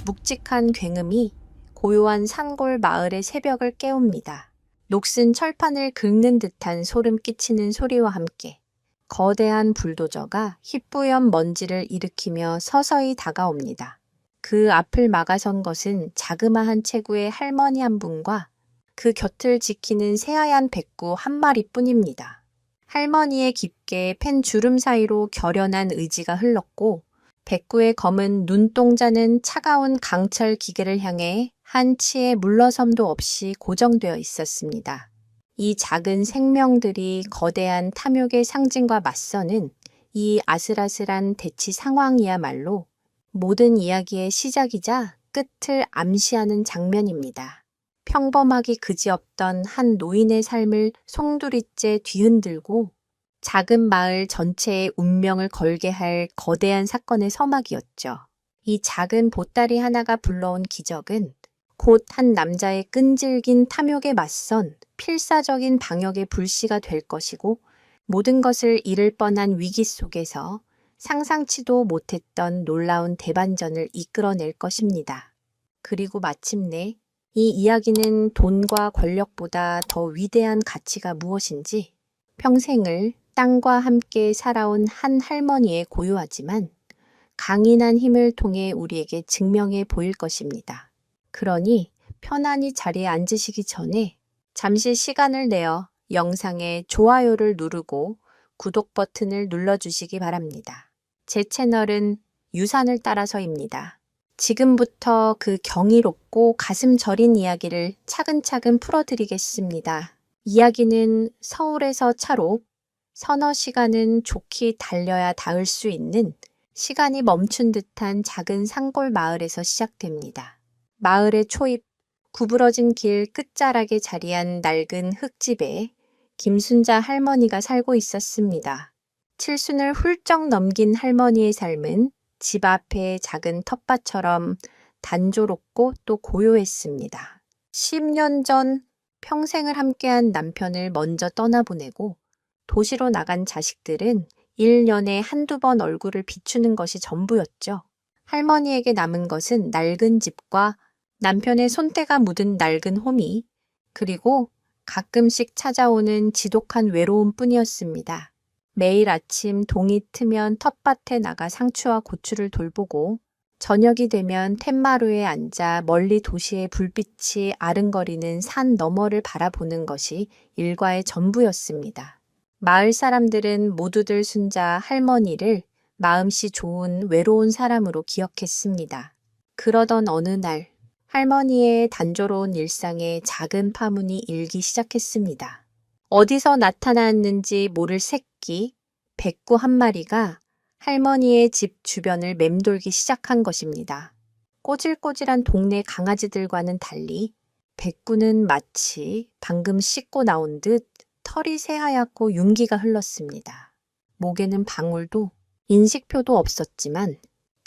묵직한 굉음이 고요한 산골 마을의 새벽을 깨웁니다. 녹슨 철판을 긁는 듯한 소름 끼치는 소리와 함께 거대한 불도저가 희뿌연 먼지를 일으키며 서서히 다가옵니다. 그 앞을 막아선 것은 자그마한 체구의 할머니 한 분과 그 곁을 지키는 새하얀 백구 한 마리뿐입니다. 할머니의 깊게 팬 주름 사이로 결연한 의지가 흘렀고 백구의 검은 눈동자는 차가운 강철 기계를 향해 한 치의 물러섬도 없이 고정되어 있었습니다. 이 작은 생명들이 거대한 탐욕의 상징과 맞서는 이 아슬아슬한 대치 상황이야말로 모든 이야기의 시작이자 끝을 암시하는 장면입니다. 평범하기 그지없던 한 노인의 삶을 송두리째 뒤흔들고 작은 마을 전체의 운명을 걸게 할 거대한 사건의 서막이었죠. 이 작은 보따리 하나가 불러온 기적은 곧 한 남자의 끈질긴 탐욕에 맞선 필사적인 방역의 불씨가 될 것이고 모든 것을 잃을 뻔한 위기 속에서 상상치도 못했던 놀라운 대반전을 이끌어낼 것입니다. 그리고 마침내 이 이야기는 돈과 권력보다 더 위대한 가치가 무엇인지 평생을 땅과 함께 살아온 한 할머니의 고요하지만 강인한 힘을 통해 우리에게 증명해 보일 것입니다. 그러니 편안히 자리에 앉으시기 전에 잠시 시간을 내어 영상에 좋아요를 누르고 구독 버튼을 눌러주시기 바랍니다. 제 채널은 유산을 따라서입니다. 지금부터 그 경이롭고 가슴 저린 이야기를 차근차근 풀어드리겠습니다. 이야기는 서울에서 차로 서너 시간은 좋게 달려야 닿을 수 있는 시간이 멈춘 듯한 작은 산골 마을에서 시작됩니다. 마을의 초입, 구부러진 길 끝자락에 자리한 낡은 흙집에 김순자 할머니가 살고 있었습니다. 칠순을 훌쩍 넘긴 할머니의 삶은 집 앞의 작은 텃밭처럼 단조롭고 또 고요했습니다. 10년 전 평생을 함께한 남편을 먼저 떠나보내고 도시로 나간 자식들은 1년에 한두 번 얼굴을 비추는 것이 전부였죠. 할머니에게 남은 것은 낡은 집과 남편의 손때가 묻은 낡은 호미, 그리고 가끔씩 찾아오는 지독한 외로움뿐이었습니다. 매일 아침 동이 트면 텃밭에 나가 상추와 고추를 돌보고 저녁이 되면 툇마루에 앉아 멀리 도시의 불빛이 아른거리는 산 너머를 바라보는 것이 일과의 전부였습니다. 마을 사람들은 모두들 순자 할머니를 마음씨 좋은 외로운 사람으로 기억했습니다. 그러던 어느 날 할머니의 단조로운 일상에 작은 파문이 일기 시작했습니다. 어디서 나타났는지 모를 새끼, 백구 한 마리가 할머니의 집 주변을 맴돌기 시작한 것입니다. 꼬질꼬질한 동네 강아지들과는 달리 백구는 마치 방금 씻고 나온 듯 털이 새하얗고 윤기가 흘렀습니다. 목에는 방울도 인식표도 없었지만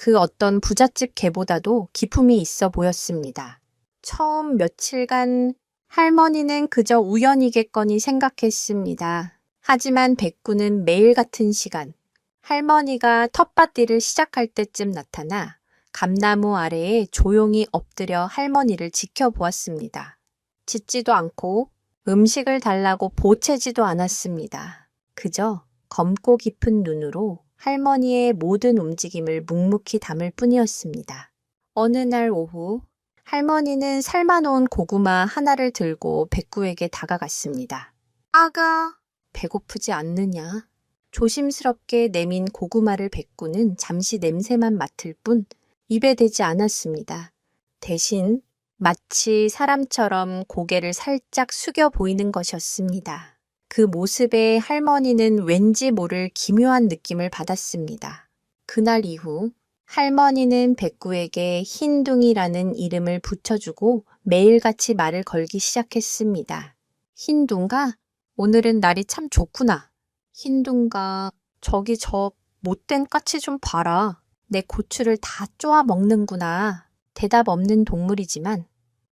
그 어떤 부잣집 개보다도 기품이 있어 보였습니다. 처음 며칠간 할머니는 그저 우연이겠거니 생각했습니다. 하지만 백구는 매일 같은 시간 할머니가 텃밭일을 시작할 때쯤 나타나 감나무 아래에 조용히 엎드려 할머니를 지켜보았습니다. 짖지도 않고 음식을 달라고 보채지도 않았습니다. 그저 검고 깊은 눈으로 할머니의 모든 움직임을 묵묵히 담을 뿐이었습니다. 어느 날 오후 할머니는 삶아놓은 고구마 하나를 들고 백구에게 다가갔습니다. 아가, 배고프지 않느냐? 조심스럽게 내민 고구마를 백구는 잠시 냄새만 맡을 뿐 입에 대지 않았습니다. 대신 마치 사람처럼 고개를 살짝 숙여 보이는 것이었습니다. 그 모습에 할머니는 왠지 모를 기묘한 느낌을 받았습니다. 그날 이후 할머니는 백구에게 흰둥이라는 이름을 붙여주고 매일같이 말을 걸기 시작했습니다. 흰둥아, 오늘은 날이 참 좋구나. 흰둥가, 저기 저 못된 까치 좀 봐라. 내 고추를 다 쪼아 먹는구나. 대답 없는 동물이지만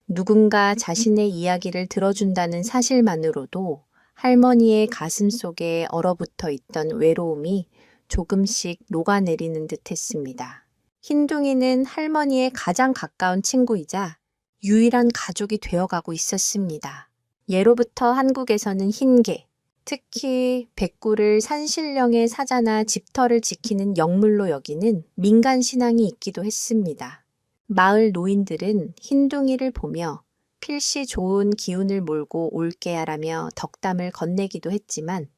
누군가 자신의 이야기를 들어준다는 사실만으로도 할머니의 가슴 속에 얼어붙어 있던 외로움이 조금씩 녹아내리는 듯 했습니다. 흰둥이는 할머니의 가장 가까운 친구이자 유일한 가족이 되어가고 있었습니다. 예로부터 한국에서는 흰개, 특히 백구를 산신령의 사자나 집터를 지키는 영물로 여기는 민간 신앙이 있기도 했습니다. 마을 노인들은 흰둥이를 보며 필시 좋은 기운을 몰고 올게야라며 덕담을 건네기도 했지만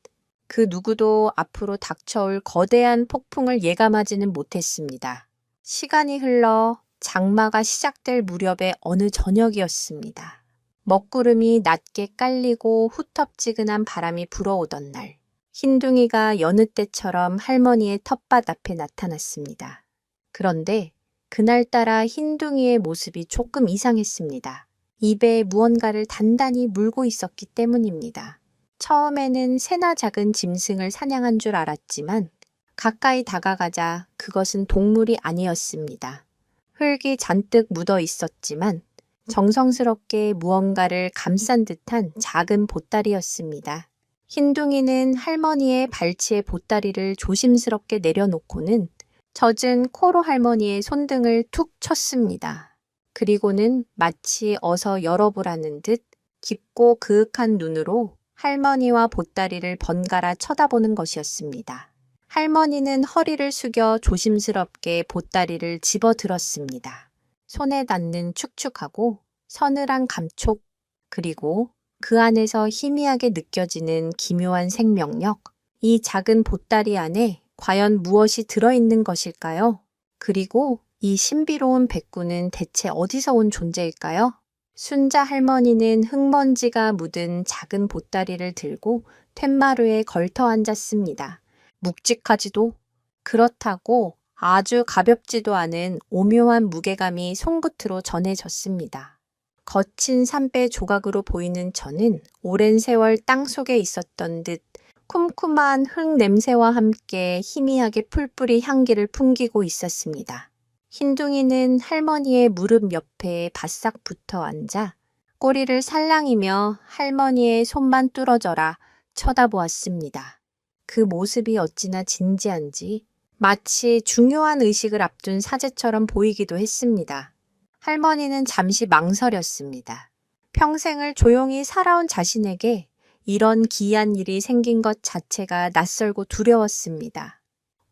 그 누구도 앞으로 닥쳐올 거대한 폭풍을 예감하지는 못했습니다. 시간이 흘러 장마가 시작될 무렵의 어느 저녁이었습니다. 먹구름이 낮게 깔리고 후텁지근한 바람이 불어오던 날, 흰둥이가 여느 때처럼 할머니의 텃밭 앞에 나타났습니다. 그런데 그날따라 흰둥이의 모습이 조금 이상했습니다. 입에 무언가를 단단히 물고 있었기 때문입니다. 처음에는 새나 작은 짐승을 사냥한 줄 알았지만 가까이 다가가자 그것은 동물이 아니었습니다. 흙이 잔뜩 묻어 있었지만 정성스럽게 무언가를 감싼 듯한 작은 보따리였습니다. 흰둥이는 할머니의 발치에 보따리를 조심스럽게 내려놓고는 젖은 코로 할머니의 손등을 툭 쳤습니다. 그리고는 마치 어서 열어보라는 듯 깊고 그윽한 눈으로 할머니와 보따리를 번갈아 쳐다보는 것이었습니다. 할머니는 허리를 숙여 조심스럽게 보따리를 집어들었습니다. 손에 닿는 축축하고 서늘한 감촉, 그리고 그 안에서 희미하게 느껴지는 기묘한 생명력, 이 작은 보따리 안에 과연 무엇이 들어있는 것일까요? 그리고 이 신비로운 백구는 대체 어디서 온 존재일까요? 순자 할머니는 흙먼지가 묻은 작은 보따리를 들고 툇마루에 걸터 앉았습니다. 묵직하지도 그렇다고 아주 가볍지도 않은 오묘한 무게감이 손끝으로 전해졌습니다. 거친 삼배 조각으로 보이는 저는 오랜 세월 땅속에 있었던 듯 쿰쿰한 흙 냄새와 함께 희미하게 풀뿌리 향기를 풍기고 있었습니다. 흰둥이는 할머니의 무릎 옆에 바싹 붙어 앉아 꼬리를 살랑이며 할머니의 손만 뚫어져라 쳐다보았습니다. 그 모습이 어찌나 진지한지 마치 중요한 의식을 앞둔 사제처럼 보이기도 했습니다. 할머니는 잠시 망설였습니다. 평생을 조용히 살아온 자신에게 이런 기이한 일이 생긴 것 자체가 낯설고 두려웠습니다.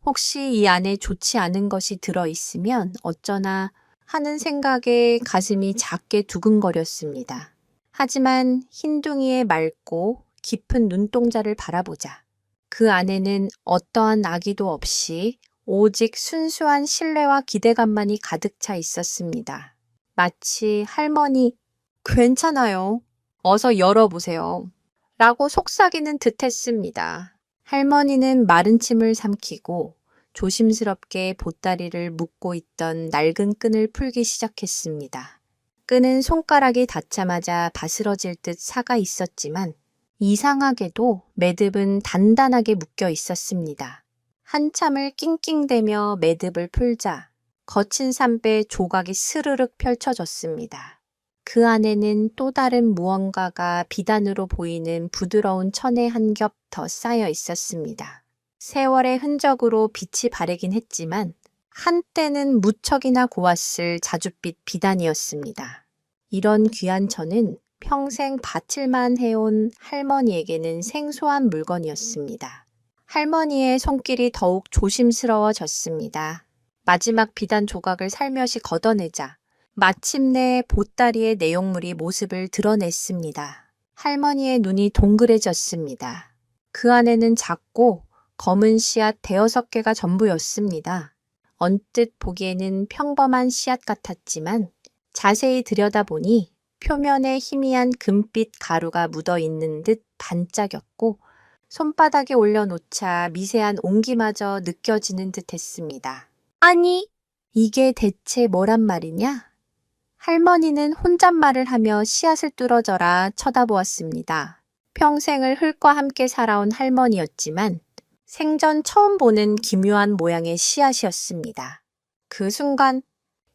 혹시 이 안에 좋지 않은 것이 들어있으면 어쩌나 하는 생각에 가슴이 작게 두근거렸습니다. 하지만 흰둥이의 맑고 깊은 눈동자를 바라보자 그 안에는 어떠한 악의도 없이 오직 순수한 신뢰와 기대감만이 가득 차 있었습니다. 마치 할머니, 괜찮아요. 어서 열어보세요. 라고 속삭이는 듯 했습니다. 할머니는 마른 침을 삼키고 조심스럽게 보따리를 묶고 있던 낡은 끈을 풀기 시작했습니다. 끈은 손가락이 닿자마자 바스러질 듯 사가 있었지만 이상하게도 매듭은 단단하게 묶여 있었습니다. 한참을 낑낑대며 매듭을 풀자 거친 삼배 조각이 스르륵 펼쳐졌습니다. 그 안에는 또 다른 무언가가 비단으로 보이는 부드러운 천에 한 겹 더 쌓여 있었습니다. 세월의 흔적으로 빛이 바래긴 했지만 한때는 무척이나 고왔을 자줏빛 비단이었습니다. 이런 귀한 천은 평생 바칠만 해온 할머니에게는 생소한 물건이었습니다. 할머니의 손길이 더욱 조심스러워졌습니다. 마지막 비단 조각을 살며시 걷어내자 마침내 보따리의 내용물이 모습을 드러냈습니다. 할머니의 눈이 동그래졌습니다. 그 안에는 작고 검은 씨앗 5-6개가 전부였습니다. 언뜻 보기에는 평범한 씨앗 같았지만 자세히 들여다보니 표면에 희미한 금빛 가루가 묻어있는 듯 반짝였고 손바닥에 올려놓자 미세한 온기마저 느껴지는 듯 했습니다. 아니, 이게 대체 뭐란 말이냐? 할머니는 혼잣말을 하며 씨앗을 뚫어져라 쳐다보았습니다. 평생을 흙과 함께 살아온 할머니였지만 생전 처음 보는 기묘한 모양의 씨앗이었습니다. 그 순간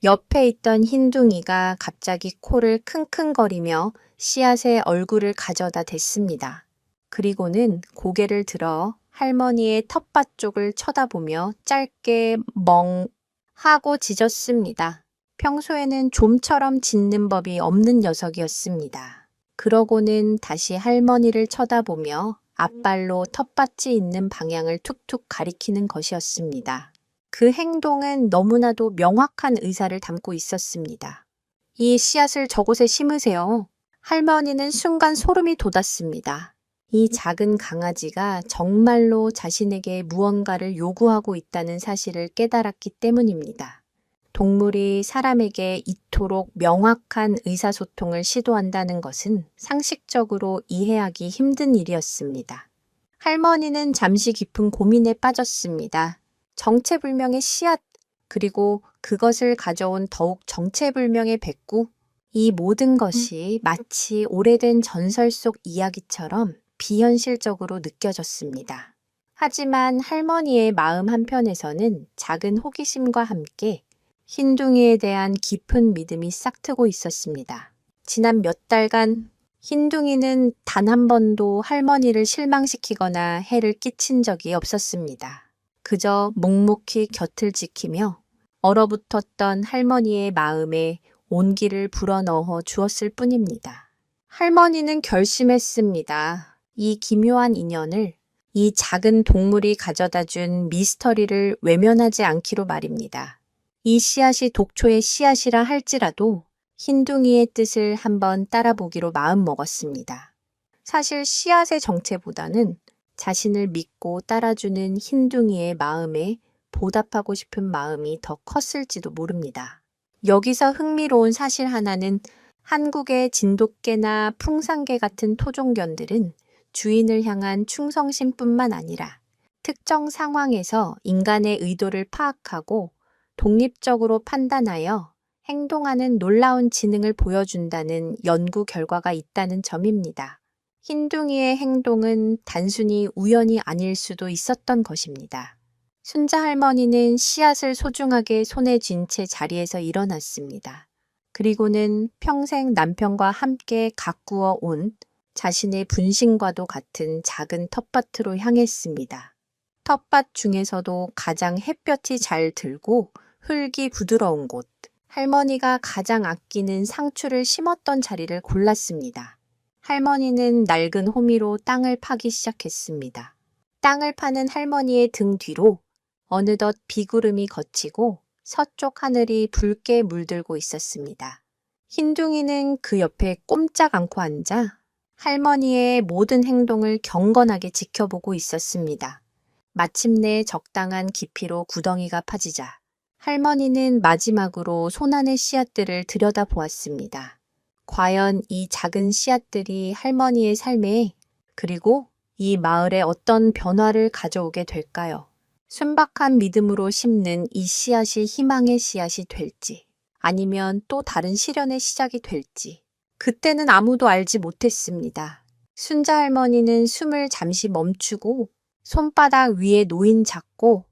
옆에 있던 흰둥이가 갑자기 코를 킁킁거리며 씨앗의 얼굴을 가져다 댔습니다. 그리고는 고개를 들어 할머니의 텃밭 쪽을 쳐다보며 짧게 멍 하고 짖었습니다. 평소에는 좀처럼 짖는 법이 없는 녀석이었습니다. 그러고는 다시 할머니를 쳐다보며 앞발로 텃밭이 있는 방향을 툭툭 가리키는 것이었습니다. 그 행동은 너무나도 명확한 의사를 담고 있었습니다. 이 씨앗을 저곳에 심으세요. 할머니는 순간 소름이 돋았습니다. 이 작은 강아지가 정말로 자신에게 무언가를 요구하고 있다는 사실을 깨달았기 때문입니다. 동물이 사람에게 이토록 명확한 의사소통을 시도한다는 것은 상식적으로 이해하기 힘든 일이었습니다. 할머니는 잠시 깊은 고민에 빠졌습니다. 정체불명의 씨앗, 그리고 그것을 가져온 더욱 정체불명의 백구, 이 모든 것이 마치 오래된 전설 속 이야기처럼 비현실적으로 느껴졌습니다. 하지만 할머니의 마음 한편에서는 작은 호기심과 함께 흰둥이에 대한 깊은 믿음이 싹트고 있었습니다. 지난 몇 달간 흰둥이는 단 한 번도 할머니를 실망시키거나 해를 끼친 적이 없었습니다. 그저 묵묵히 곁을 지키며 얼어붙었던 할머니의 마음에 온기를 불어넣어 주었을 뿐입니다. 할머니는 결심했습니다. 이 기묘한 인연을, 이 작은 동물이 가져다 준 미스터리를 외면하지 않기로 말입니다. 이 씨앗이 독초의 씨앗이라 할지라도 흰둥이의 뜻을 한번 따라보기로 마음먹었습니다. 사실 씨앗의 정체보다는 자신을 믿고 따라주는 흰둥이의 마음에 보답하고 싶은 마음이 더 컸을지도 모릅니다. 여기서 흥미로운 사실 하나는 한국의 진돗개나 풍산개 같은 토종견들은 주인을 향한 충성심뿐만 아니라 특정 상황에서 인간의 의도를 파악하고 독립적으로 판단하여 행동하는 놀라운 지능을 보여준다는 연구 결과가 있다는 점입니다. 흰둥이의 행동은 단순히 우연이 아닐 수도 있었던 것입니다. 순자 할머니는 씨앗을 소중하게 손에 쥔 채 자리에서 일어났습니다. 그리고는 평생 남편과 함께 가꾸어 온 자신의 분신과도 같은 작은 텃밭으로 향했습니다. 텃밭 중에서도 가장 햇볕이 잘 들고 흙이 부드러운 곳, 할머니가 가장 아끼는 상추를 심었던 자리를 골랐습니다. 할머니는 낡은 호미로 땅을 파기 시작했습니다. 땅을 파는 할머니의 등 뒤로 어느덧 비구름이 걷히고 서쪽 하늘이 붉게 물들고 있었습니다. 흰둥이는 그 옆에 꼼짝 않고 앉아 할머니의 모든 행동을 경건하게 지켜보고 있었습니다. 마침내 적당한 깊이로 구덩이가 파지자 할머니는 마지막으로 손안의 씨앗들을 들여다보았습니다. 과연 이 작은 씨앗들이 할머니의 삶에, 그리고 이 마을에 어떤 변화를 가져오게 될까요? 순박한 믿음으로 심는 이 씨앗이 희망의 씨앗이 될지, 아니면 또 다른 시련의 시작이 될지, 그때는 아무도 알지 못했습니다. 순자 할머니는 숨을 잠시 멈추고 손바닥 위에 놓인 작고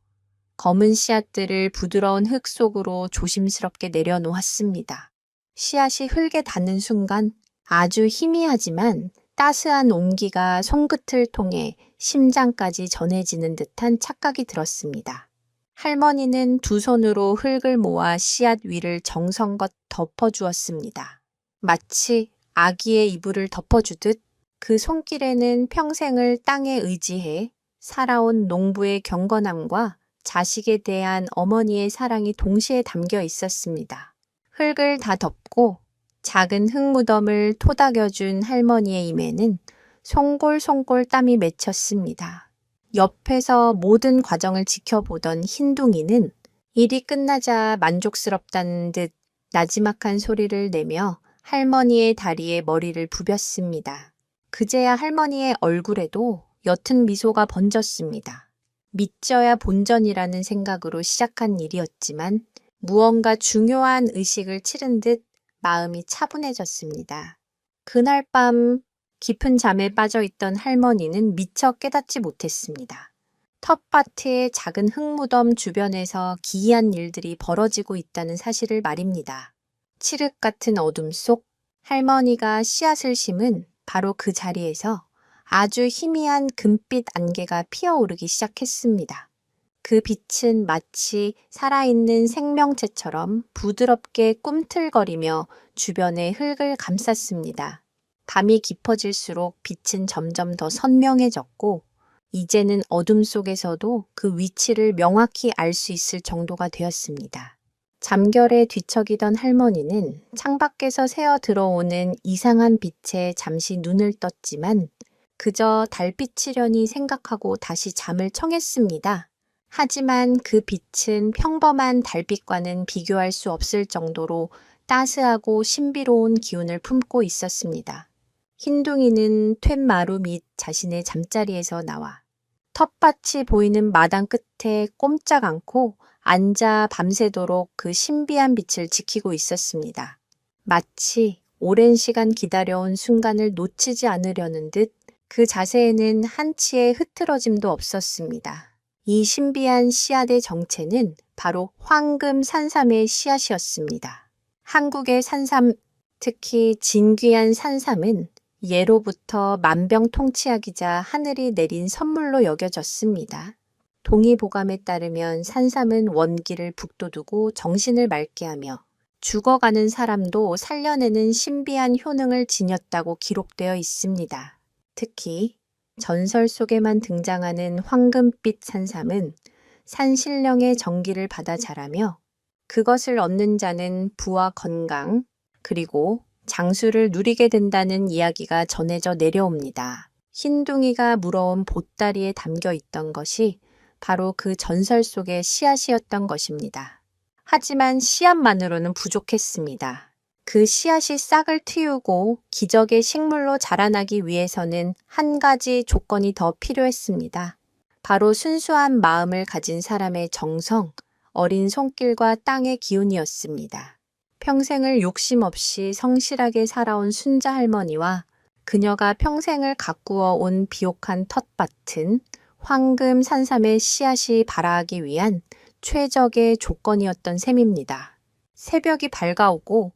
검은 씨앗들을 부드러운 흙 속으로 조심스럽게 내려놓았습니다. 씨앗이 흙에 닿는 순간 아주 희미하지만 따스한 온기가 손끝을 통해 심장까지 전해지는 듯한 착각이 들었습니다. 할머니는 두 손으로 흙을 모아 씨앗 위를 정성껏 덮어주었습니다. 마치 아기의 이불을 덮어주듯 그 손길에는 평생을 땅에 의지해 살아온 농부의 경건함과 자식에 대한 어머니의 사랑이 동시에 담겨 있었습니다. 흙을 다 덮고 작은 흙무덤을 토닥여준 할머니의 입에는 송골송골 땀이 맺혔습니다. 옆에서 모든 과정을 지켜보던 흰둥이는 일이 끝나자 만족스럽다는 듯 나지막한 소리를 내며 할머니의 다리에 머리를 부볐습니다. 그제야 할머니의 얼굴에도 옅은 미소가 번졌습니다. 믿져야 본전이라는 생각으로 시작한 일이었지만 무언가 중요한 의식을 치른 듯 마음이 차분해졌습니다. 그날 밤 깊은 잠에 빠져 있던 할머니는 미처 깨닫지 못했습니다. 텃밭의 작은 흙무덤 주변에서 기이한 일들이 벌어지고 있다는 사실을 말입니다. 칠흑 같은 어둠 속 할머니가 씨앗을 심은 바로 그 자리에서 아주 희미한 금빛 안개가 피어오르기 시작했습니다. 그 빛은 마치 살아있는 생명체처럼 부드럽게 꿈틀거리며 주변의 흙을 감쌌습니다. 밤이 깊어질수록 빛은 점점 더 선명해졌고, 이제는 어둠 속에서도 그 위치를 명확히 알 수 있을 정도가 되었습니다. 잠결에 뒤척이던 할머니는 창밖에서 새어 들어오는 이상한 빛에 잠시 눈을 떴지만 그저 달빛이려니 생각하고 다시 잠을 청했습니다. 하지만 그 빛은 평범한 달빛과는 비교할 수 없을 정도로 따스하고 신비로운 기운을 품고 있었습니다. 흰둥이는 툇마루 밑 자신의 잠자리에서 나와 텃밭이 보이는 마당 끝에 꼼짝 않고 앉아 밤새도록 그 신비한 빛을 지키고 있었습니다. 마치 오랜 시간 기다려온 순간을 놓치지 않으려는 듯 그 자세에는 한치의 흐트러짐도 없었습니다. 이 신비한 씨앗의 정체는 바로 황금 산삼의 씨앗이었습니다. 한국의 산삼, 특히 진귀한 산삼은 예로부터 만병통치약이자 하늘이 내린 선물로 여겨졌습니다. 동의보감에 따르면 산삼은 원기를 북돋우고 정신을 맑게 하며 죽어가는 사람도 살려내는 신비한 효능을 지녔다고 기록되어 있습니다. 특히 전설 속에만 등장하는 황금빛 산삼은 산신령의 정기를 받아 자라며 그것을 얻는 자는 부와 건강, 그리고 장수를 누리게 된다는 이야기가 전해져 내려옵니다. 흰둥이가 물어온 보따리에 담겨 있던 것이 바로 그 전설 속의 씨앗이었던 것입니다. 하지만 씨앗만으로는 부족했습니다. 그 씨앗이 싹을 틔우고 기적의 식물로 자라나기 위해서는 한 가지 조건이 더 필요했습니다. 바로 순수한 마음을 가진 사람의 정성, 어린 손길과 땅의 기운이었습니다. 평생을 욕심 없이 성실하게 살아온 순자 할머니와 그녀가 평생을 가꾸어 온 비옥한 텃밭은 황금 산삼의 씨앗이 발아하기 위한 최적의 조건이었던 셈입니다. 새벽이 밝아오고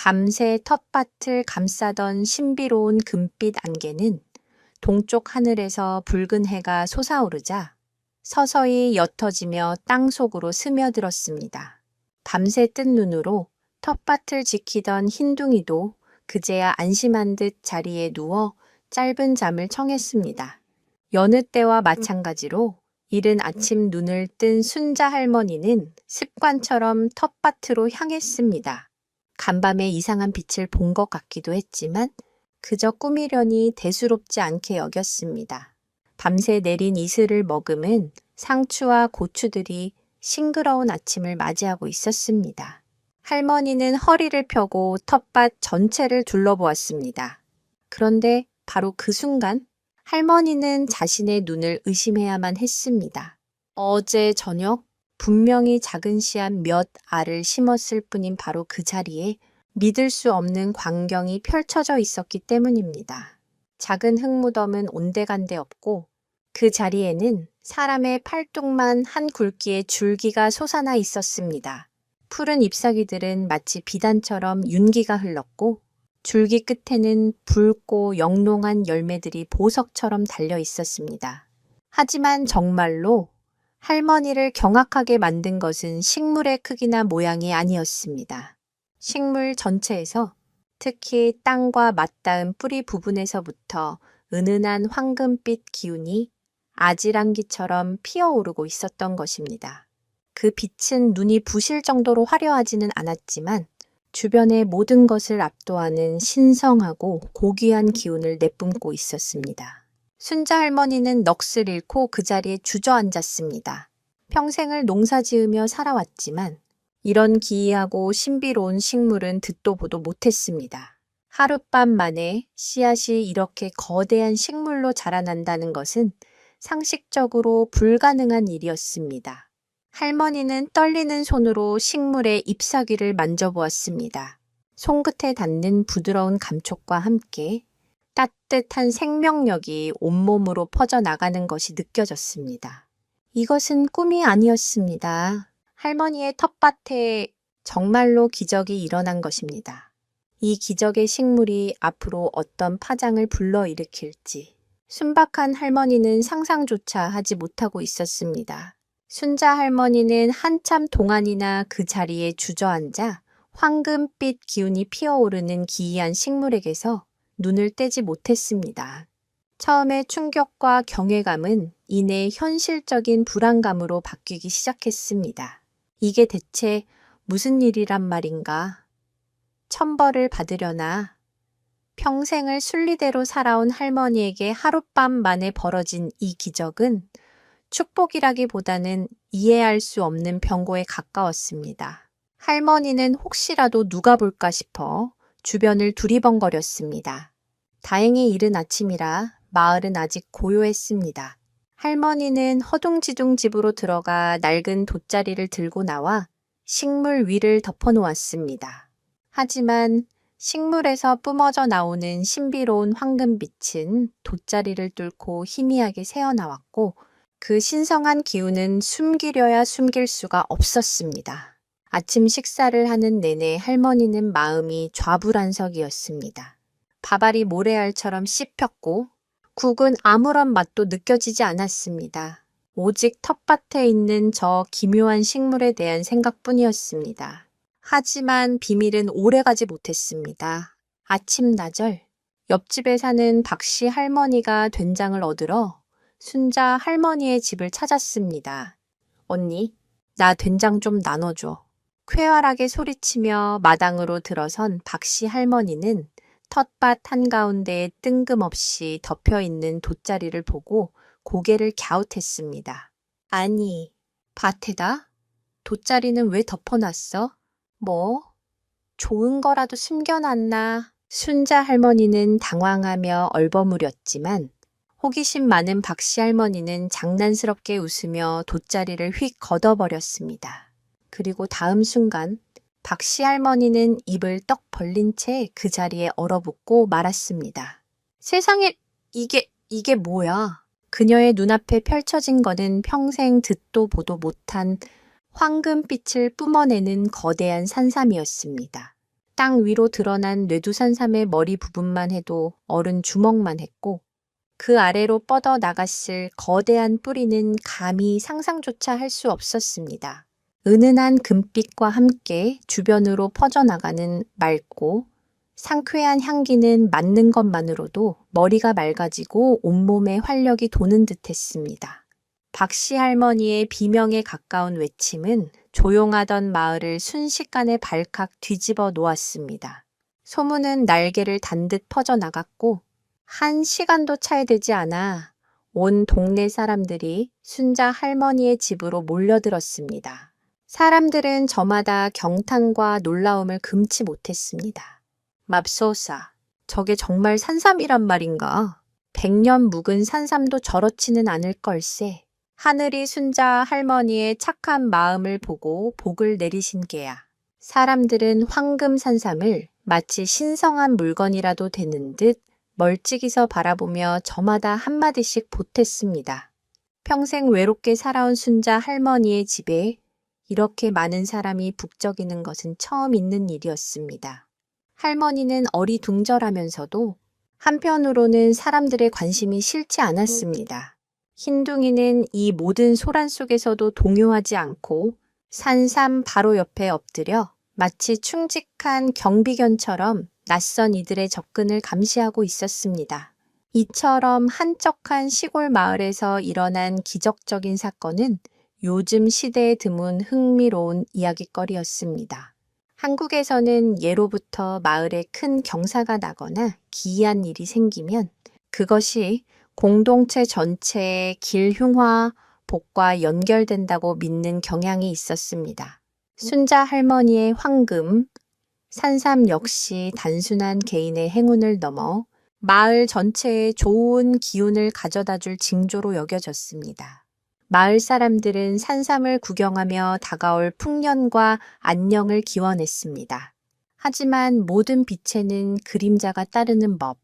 밤새 텃밭을 감싸던 신비로운 금빛 안개는 동쪽 하늘에서 붉은 해가 솟아오르자 서서히 옅어지며 땅 속으로 스며들었습니다. 밤새 뜬 눈으로 텃밭을 지키던 흰둥이도 그제야 안심한 듯 자리에 누워 짧은 잠을 청했습니다. 여느 때와 마찬가지로 이른 아침 눈을 뜬 순자 할머니는 습관처럼 텃밭으로 향했습니다. 간밤에 이상한 빛을 본 것 같기도 했지만 그저 꿈이려니 대수롭지 않게 여겼습니다. 밤새 내린 이슬을 머금은 상추와 고추들이 싱그러운 아침을 맞이하고 있었습니다. 할머니는 허리를 펴고 텃밭 전체를 둘러보았습니다. 그런데 바로 그 순간 할머니는 자신의 눈을 의심해야만 했습니다. 어제 저녁 분명히 작은 씨앗 몇 알을 심었을 뿐인 바로 그 자리에 믿을 수 없는 광경이 펼쳐져 있었기 때문입니다. 작은 흙무덤은 온데간데 없고 그 자리에는 사람의 팔뚝만 한 굵기의 줄기가 솟아나 있었습니다. 푸른 잎사귀들은 마치 비단처럼 윤기가 흘렀고 줄기 끝에는 붉고 영롱한 열매들이 보석처럼 달려 있었습니다. 하지만 정말로 할머니를 경악하게 만든 것은 식물의 크기나 모양이 아니었습니다. 식물 전체에서 특히 땅과 맞닿은 뿌리 부분에서부터 은은한 황금빛 기운이 아지랑기처럼 피어오르고 있었던 것입니다. 그 빛은 눈이 부실 정도로 화려하지는 않았지만 주변의 모든 것을 압도하는 신성하고 고귀한 기운을 내뿜고 있었습니다. 순자 할머니는 넋을 잃고 그 자리에 주저앉았습니다. 평생을 농사지으며 살아왔지만 이런 기이하고 신비로운 식물은 듣도 보도 못했습니다. 하룻밤 만에 씨앗이 이렇게 거대한 식물로 자라난다는 것은 상식적으로 불가능한 일이었습니다. 할머니는 떨리는 손으로 식물의 잎사귀를 만져보았습니다. 손끝에 닿는 부드러운 감촉과 함께 따뜻한 생명력이 온몸으로 퍼져나가는 것이 느껴졌습니다. 이것은 꿈이 아니었습니다. 할머니의 텃밭에 정말로 기적이 일어난 것입니다. 이 기적의 식물이 앞으로 어떤 파장을 불러일으킬지 순박한 할머니는 상상조차 하지 못하고 있었습니다. 순자 할머니는 한참 동안이나 그 자리에 주저앉아 황금빛 기운이 피어오르는 기이한 식물에게서 눈을 떼지 못했습니다. 처음에 충격과 경외감은 이내 현실적인 불안감으로 바뀌기 시작했습니다. 이게 대체 무슨 일이란 말인가? 천벌을 받으려나? 평생을 순리대로 살아온 할머니에게 하룻밤 만에 벌어진 이 기적은 축복이라기보다는 이해할 수 없는 병고에 가까웠습니다. 할머니는 혹시라도 누가 볼까 싶어 주변을 두리번거렸습니다. 다행히 이른 아침이라 마을은 아직 고요했습니다. 할머니는 허둥지둥 집으로 들어가 낡은 돗자리를 들고 나와 식물 위를 덮어놓았습니다. 하지만 식물에서 뿜어져 나오는 신비로운 황금빛은 돗자리를 뚫고 희미하게 새어나왔고 그 신성한 기운은 숨기려야 숨길 수가 없었습니다. 아침 식사를 하는 내내 할머니는 마음이 좌불안석이었습니다. 밥알이 모래알처럼 씹혔고 국은 아무런 맛도 느껴지지 않았습니다. 오직 텃밭에 있는 저 기묘한 식물에 대한 생각뿐이었습니다. 하지만 비밀은 오래가지 못했습니다. 아침나절 옆집에 사는 박씨 할머니가 된장을 얻으러 순자 할머니의 집을 찾았습니다. 언니, 나 된장 좀 나눠줘. 쾌활하게 소리치며 마당으로 들어선 박씨 할머니는 텃밭 한가운데에 뜬금없이 덮여있는 돗자리를 보고 고개를 갸웃했습니다. 아니, 밭에다? 돗자리는 왜 덮어놨어? 뭐? 좋은 거라도 숨겨놨나? 순자 할머니는 당황하며 얼버무렸지만 호기심 많은 박씨 할머니는 장난스럽게 웃으며 돗자리를 휙 걷어버렸습니다. 그리고 다음 순간 박씨 할머니는 입을 떡 벌린 채 그 자리에 얼어붙고 말았습니다. 세상에 이게 뭐야? 그녀의 눈앞에 펼쳐진 거는 평생 듣도 보도 못한 황금빛을 뿜어내는 거대한 산삼이었습니다. 땅 위로 드러난 뇌두산삼의 머리 부분만 해도 어른 주먹만 했고 그 아래로 뻗어 나갔을 거대한 뿌리는 감히 상상조차 할 수 없었습니다. 은은한 금빛과 함께 주변으로 퍼져나가는 맑고 상쾌한 향기는 맡는 것만으로도 머리가 맑아지고 온몸에 활력이 도는 듯 했습니다. 박씨 할머니의 비명에 가까운 외침은 조용하던 마을을 순식간에 발칵 뒤집어 놓았습니다. 소문은 날개를 단 듯 퍼져나갔고 1시간도 차이 되지 않아 온 동네 사람들이 순자 할머니의 집으로 몰려들었습니다. 사람들은 저마다 경탄과 놀라움을 금치 못했습니다. 맙소사, 저게 정말 산삼이란 말인가? 100년 묵은 산삼도 저렇지는 않을 걸세. 하늘이 순자 할머니의 착한 마음을 보고 복을 내리신 게야. 사람들은 황금 산삼을 마치 신성한 물건이라도 되는 듯 멀찍이서 바라보며 저마다 한마디씩 보탰습니다. 평생 외롭게 살아온 순자 할머니의 집에 이렇게 많은 사람이 북적이는 것은 처음 있는 일이었습니다. 할머니는 어리둥절하면서도 한편으로는 사람들의 관심이 싫지 않았습니다. 흰둥이는 이 모든 소란 속에서도 동요하지 않고 산삼 바로 옆에 엎드려 마치 충직한 경비견처럼 낯선 이들의 접근을 감시하고 있었습니다. 이처럼 한적한 시골 마을에서 일어난 기적적인 사건은 요즘 시대에 드문 흥미로운 이야깃거리였습니다. 한국에서는 예로부터 마을에 큰 경사가 나거나 기이한 일이 생기면 그것이 공동체 전체의 길흉화, 복과 연결된다고 믿는 경향이 있었습니다. 순자 할머니의 황금, 산삼 역시 단순한 개인의 행운을 넘어 마을 전체에 좋은 기운을 가져다줄 징조로 여겨졌습니다. 마을 사람들은 산삼을 구경하며 다가올 풍년과 안녕을 기원했습니다. 하지만 모든 빛에는 그림자가 따르는 법.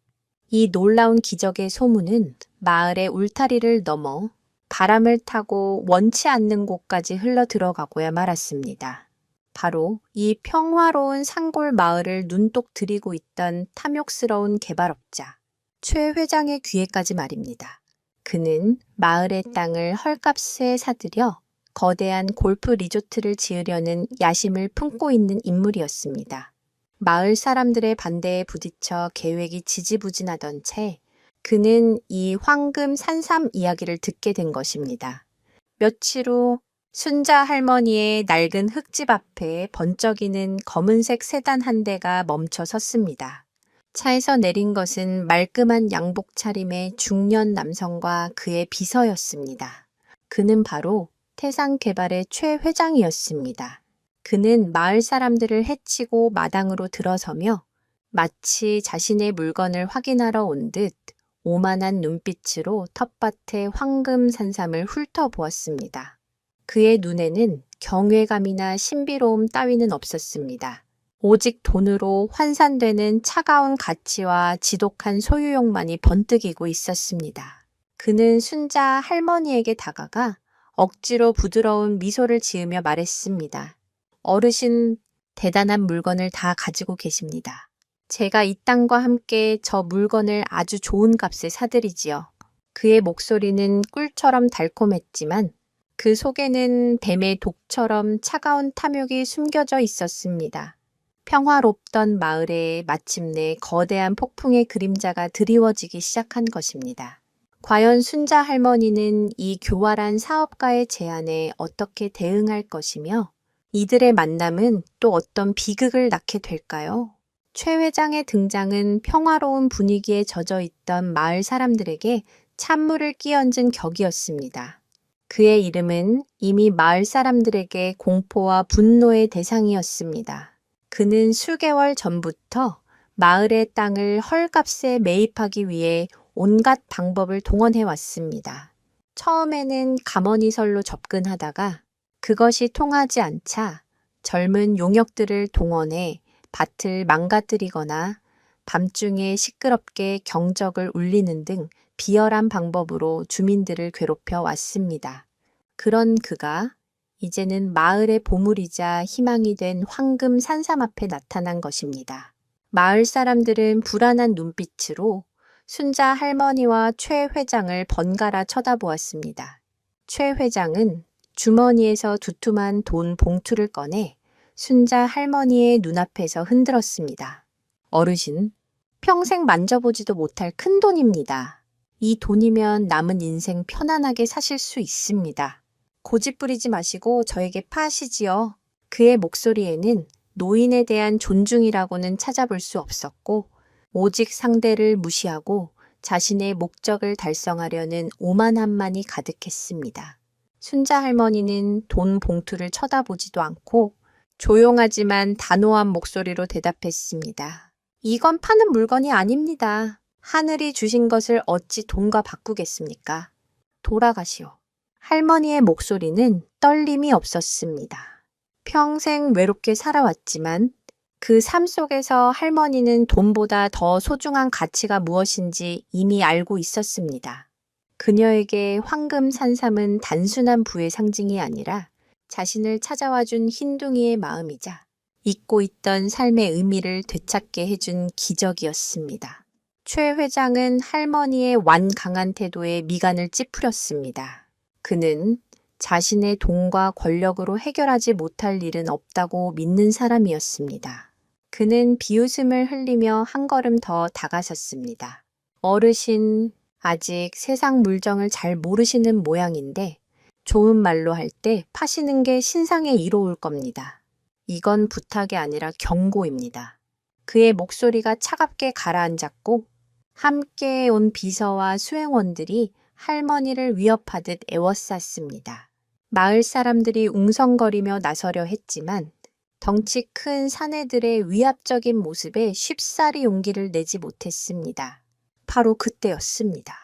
이 놀라운 기적의 소문은 마을의 울타리를 넘어 바람을 타고 원치 않는 곳까지 흘러 들어가고야 말았습니다. 바로 이 평화로운 산골 마을을 눈독 들이고 있던 탐욕스러운 개발업자 최 회장의 귀에까지 말입니다. 그는 마을의 땅을 헐값에 사들여 거대한 골프 리조트를 지으려는 야심을 품고 있는 인물이었습니다. 마을 사람들의 반대에 부딪혀 계획이 지지부진하던 채 그는 이 황금 산삼 이야기를 듣게 된 것입니다. 며칠 후 순자 할머니의 낡은 흙집 앞에 번쩍이는 검은색 세단 한 대가 멈춰 섰습니다. 차에서 내린 것은 말끔한 양복 차림의 중년 남성과 그의 비서였습니다. 그는 바로 태상개발의 최 회장이었습니다. 그는 마을 사람들을 해치고 마당으로 들어서며 마치 자신의 물건을 확인하러 온 듯 오만한 눈빛으로 텃밭의 황금 산삼을 훑어보았습니다. 그의 눈에는 경외감이나 신비로움 따위는 없었습니다. 오직 돈으로 환산되는 차가운 가치와 지독한 소유욕만이 번뜩이고 있었습니다. 그는 순자 할머니에게 다가가 억지로 부드러운 미소를 지으며 말했습니다. 어르신, 대단한 물건을 다 가지고 계십니다. 제가 이 땅과 함께 저 물건을 아주 좋은 값에 사드리지요. 그의 목소리는 꿀처럼 달콤했지만 그 속에는 뱀의 독처럼 차가운 탐욕이 숨겨져 있었습니다. 평화롭던 마을에 마침내 거대한 폭풍의 그림자가 드리워지기 시작한 것입니다. 과연 순자 할머니는 이 교활한 사업가의 제안에 어떻게 대응할 것이며 이들의 만남은 또 어떤 비극을 낳게 될까요? 최 회장의 등장은 평화로운 분위기에 젖어 있던 마을 사람들에게 찬물을 끼얹은 격이었습니다. 그의 이름은 이미 마을 사람들에게 공포와 분노의 대상이었습니다. 그는 수개월 전부터 마을의 땅을 헐값에 매입하기 위해 온갖 방법을 동원해 왔습니다. 처음에는 가머니설로 접근하다가 그것이 통하지 않자 젊은 용역들을 동원해 밭을 망가뜨리거나 밤중에 시끄럽게 경적을 울리는 등 비열한 방법으로 주민들을 괴롭혀 왔습니다. 그런 그가 이제는 마을의 보물이자 희망이 된 황금 산삼 앞에 나타난 것입니다. 마을 사람들은 불안한 눈빛으로 순자 할머니와 최 회장을 번갈아 쳐다보았습니다. 최 회장은 주머니에서 두툼한 돈 봉투를 꺼내 순자 할머니의 눈앞에서 흔들었습니다. 어르신, 평생 만져보지도 못할 큰 돈입니다. 이 돈이면 남은 인생 편안하게 사실 수 있습니다. 고집 부리지 마시고 저에게 파시지요. 그의 목소리에는 노인에 대한 존중이라고는 찾아볼 수 없었고 오직 상대를 무시하고 자신의 목적을 달성하려는 오만함만이 가득했습니다. 순자 할머니는 돈 봉투를 쳐다보지도 않고 조용하지만 단호한 목소리로 대답했습니다. 이건 파는 물건이 아닙니다. 하늘이 주신 것을 어찌 돈과 바꾸겠습니까? 돌아가시오. 할머니의 목소리는 떨림이 없었습니다. 평생 외롭게 살아왔지만 그 삶 속에서 할머니는 돈보다 더 소중한 가치가 무엇인지 이미 알고 있었습니다. 그녀에게 황금 산삼은 단순한 부의 상징이 아니라 자신을 찾아와준 흰둥이의 마음이자 잊고 있던 삶의 의미를 되찾게 해준 기적이었습니다. 최 회장은 할머니의 완강한 태도에 미간을 찌푸렸습니다. 그는 자신의 돈과 권력으로 해결하지 못할 일은 없다고 믿는 사람이었습니다. 그는 비웃음을 흘리며 한 걸음 더 다가섰습니다. 어르신, 아직 세상 물정을 잘 모르시는 모양인데 좋은 말로 할 때 파시는 게 신상에 이로울 겁니다. 이건 부탁이 아니라 경고입니다. 그의 목소리가 차갑게 가라앉았고 함께 온 비서와 수행원들이 할머니를 위협하듯 애워쌌습니다. 마을 사람들이 웅성거리며 나서려 했지만 덩치 큰 사내들의 위압적인 모습에 쉽사리 용기를 내지 못했습니다. 바로 그때였습니다.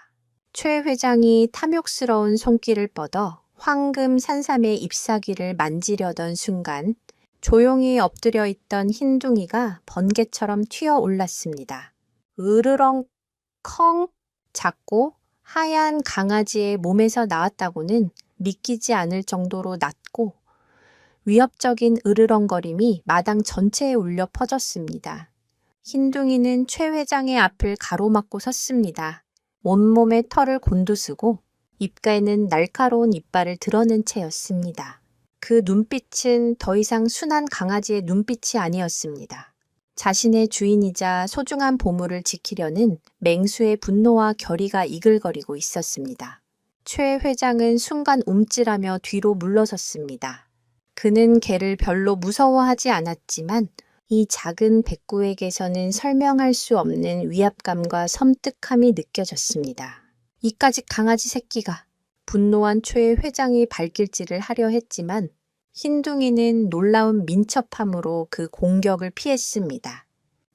최 회장이 탐욕스러운 손길을 뻗어 황금 산삼의 잎사귀를 만지려던 순간 조용히 엎드려 있던 흰둥이가 번개처럼 튀어 올랐습니다. 으르렁 컹 작고 하얀 강아지의 몸에서 나왔다고는 믿기지 않을 정도로 낮고 위협적인 으르렁거림이 마당 전체에 울려 퍼졌습니다. 흰둥이는 최 회장의 앞을 가로막고 섰습니다. 온몸에 털을 곤두쓰고 입가에는 날카로운 이빨을 드러낸 채였습니다. 그 눈빛은 더 이상 순한 강아지의 눈빛이 아니었습니다. 자신의 주인이자 소중한 보물을 지키려는 맹수의 분노와 결의가 이글거리고 있었습니다. 최 회장은 순간 움찔하며 뒤로 물러섰습니다. 그는 개를 별로 무서워하지 않았지만 이 작은 백구에게서는 설명할 수 없는 위압감과 섬뜩함이 느껴졌습니다. 이까짓 강아지 새끼가. 분노한 최 회장이 발길질을 하려 했지만 흰둥이는 놀라운 민첩함으로 그 공격을 피했습니다.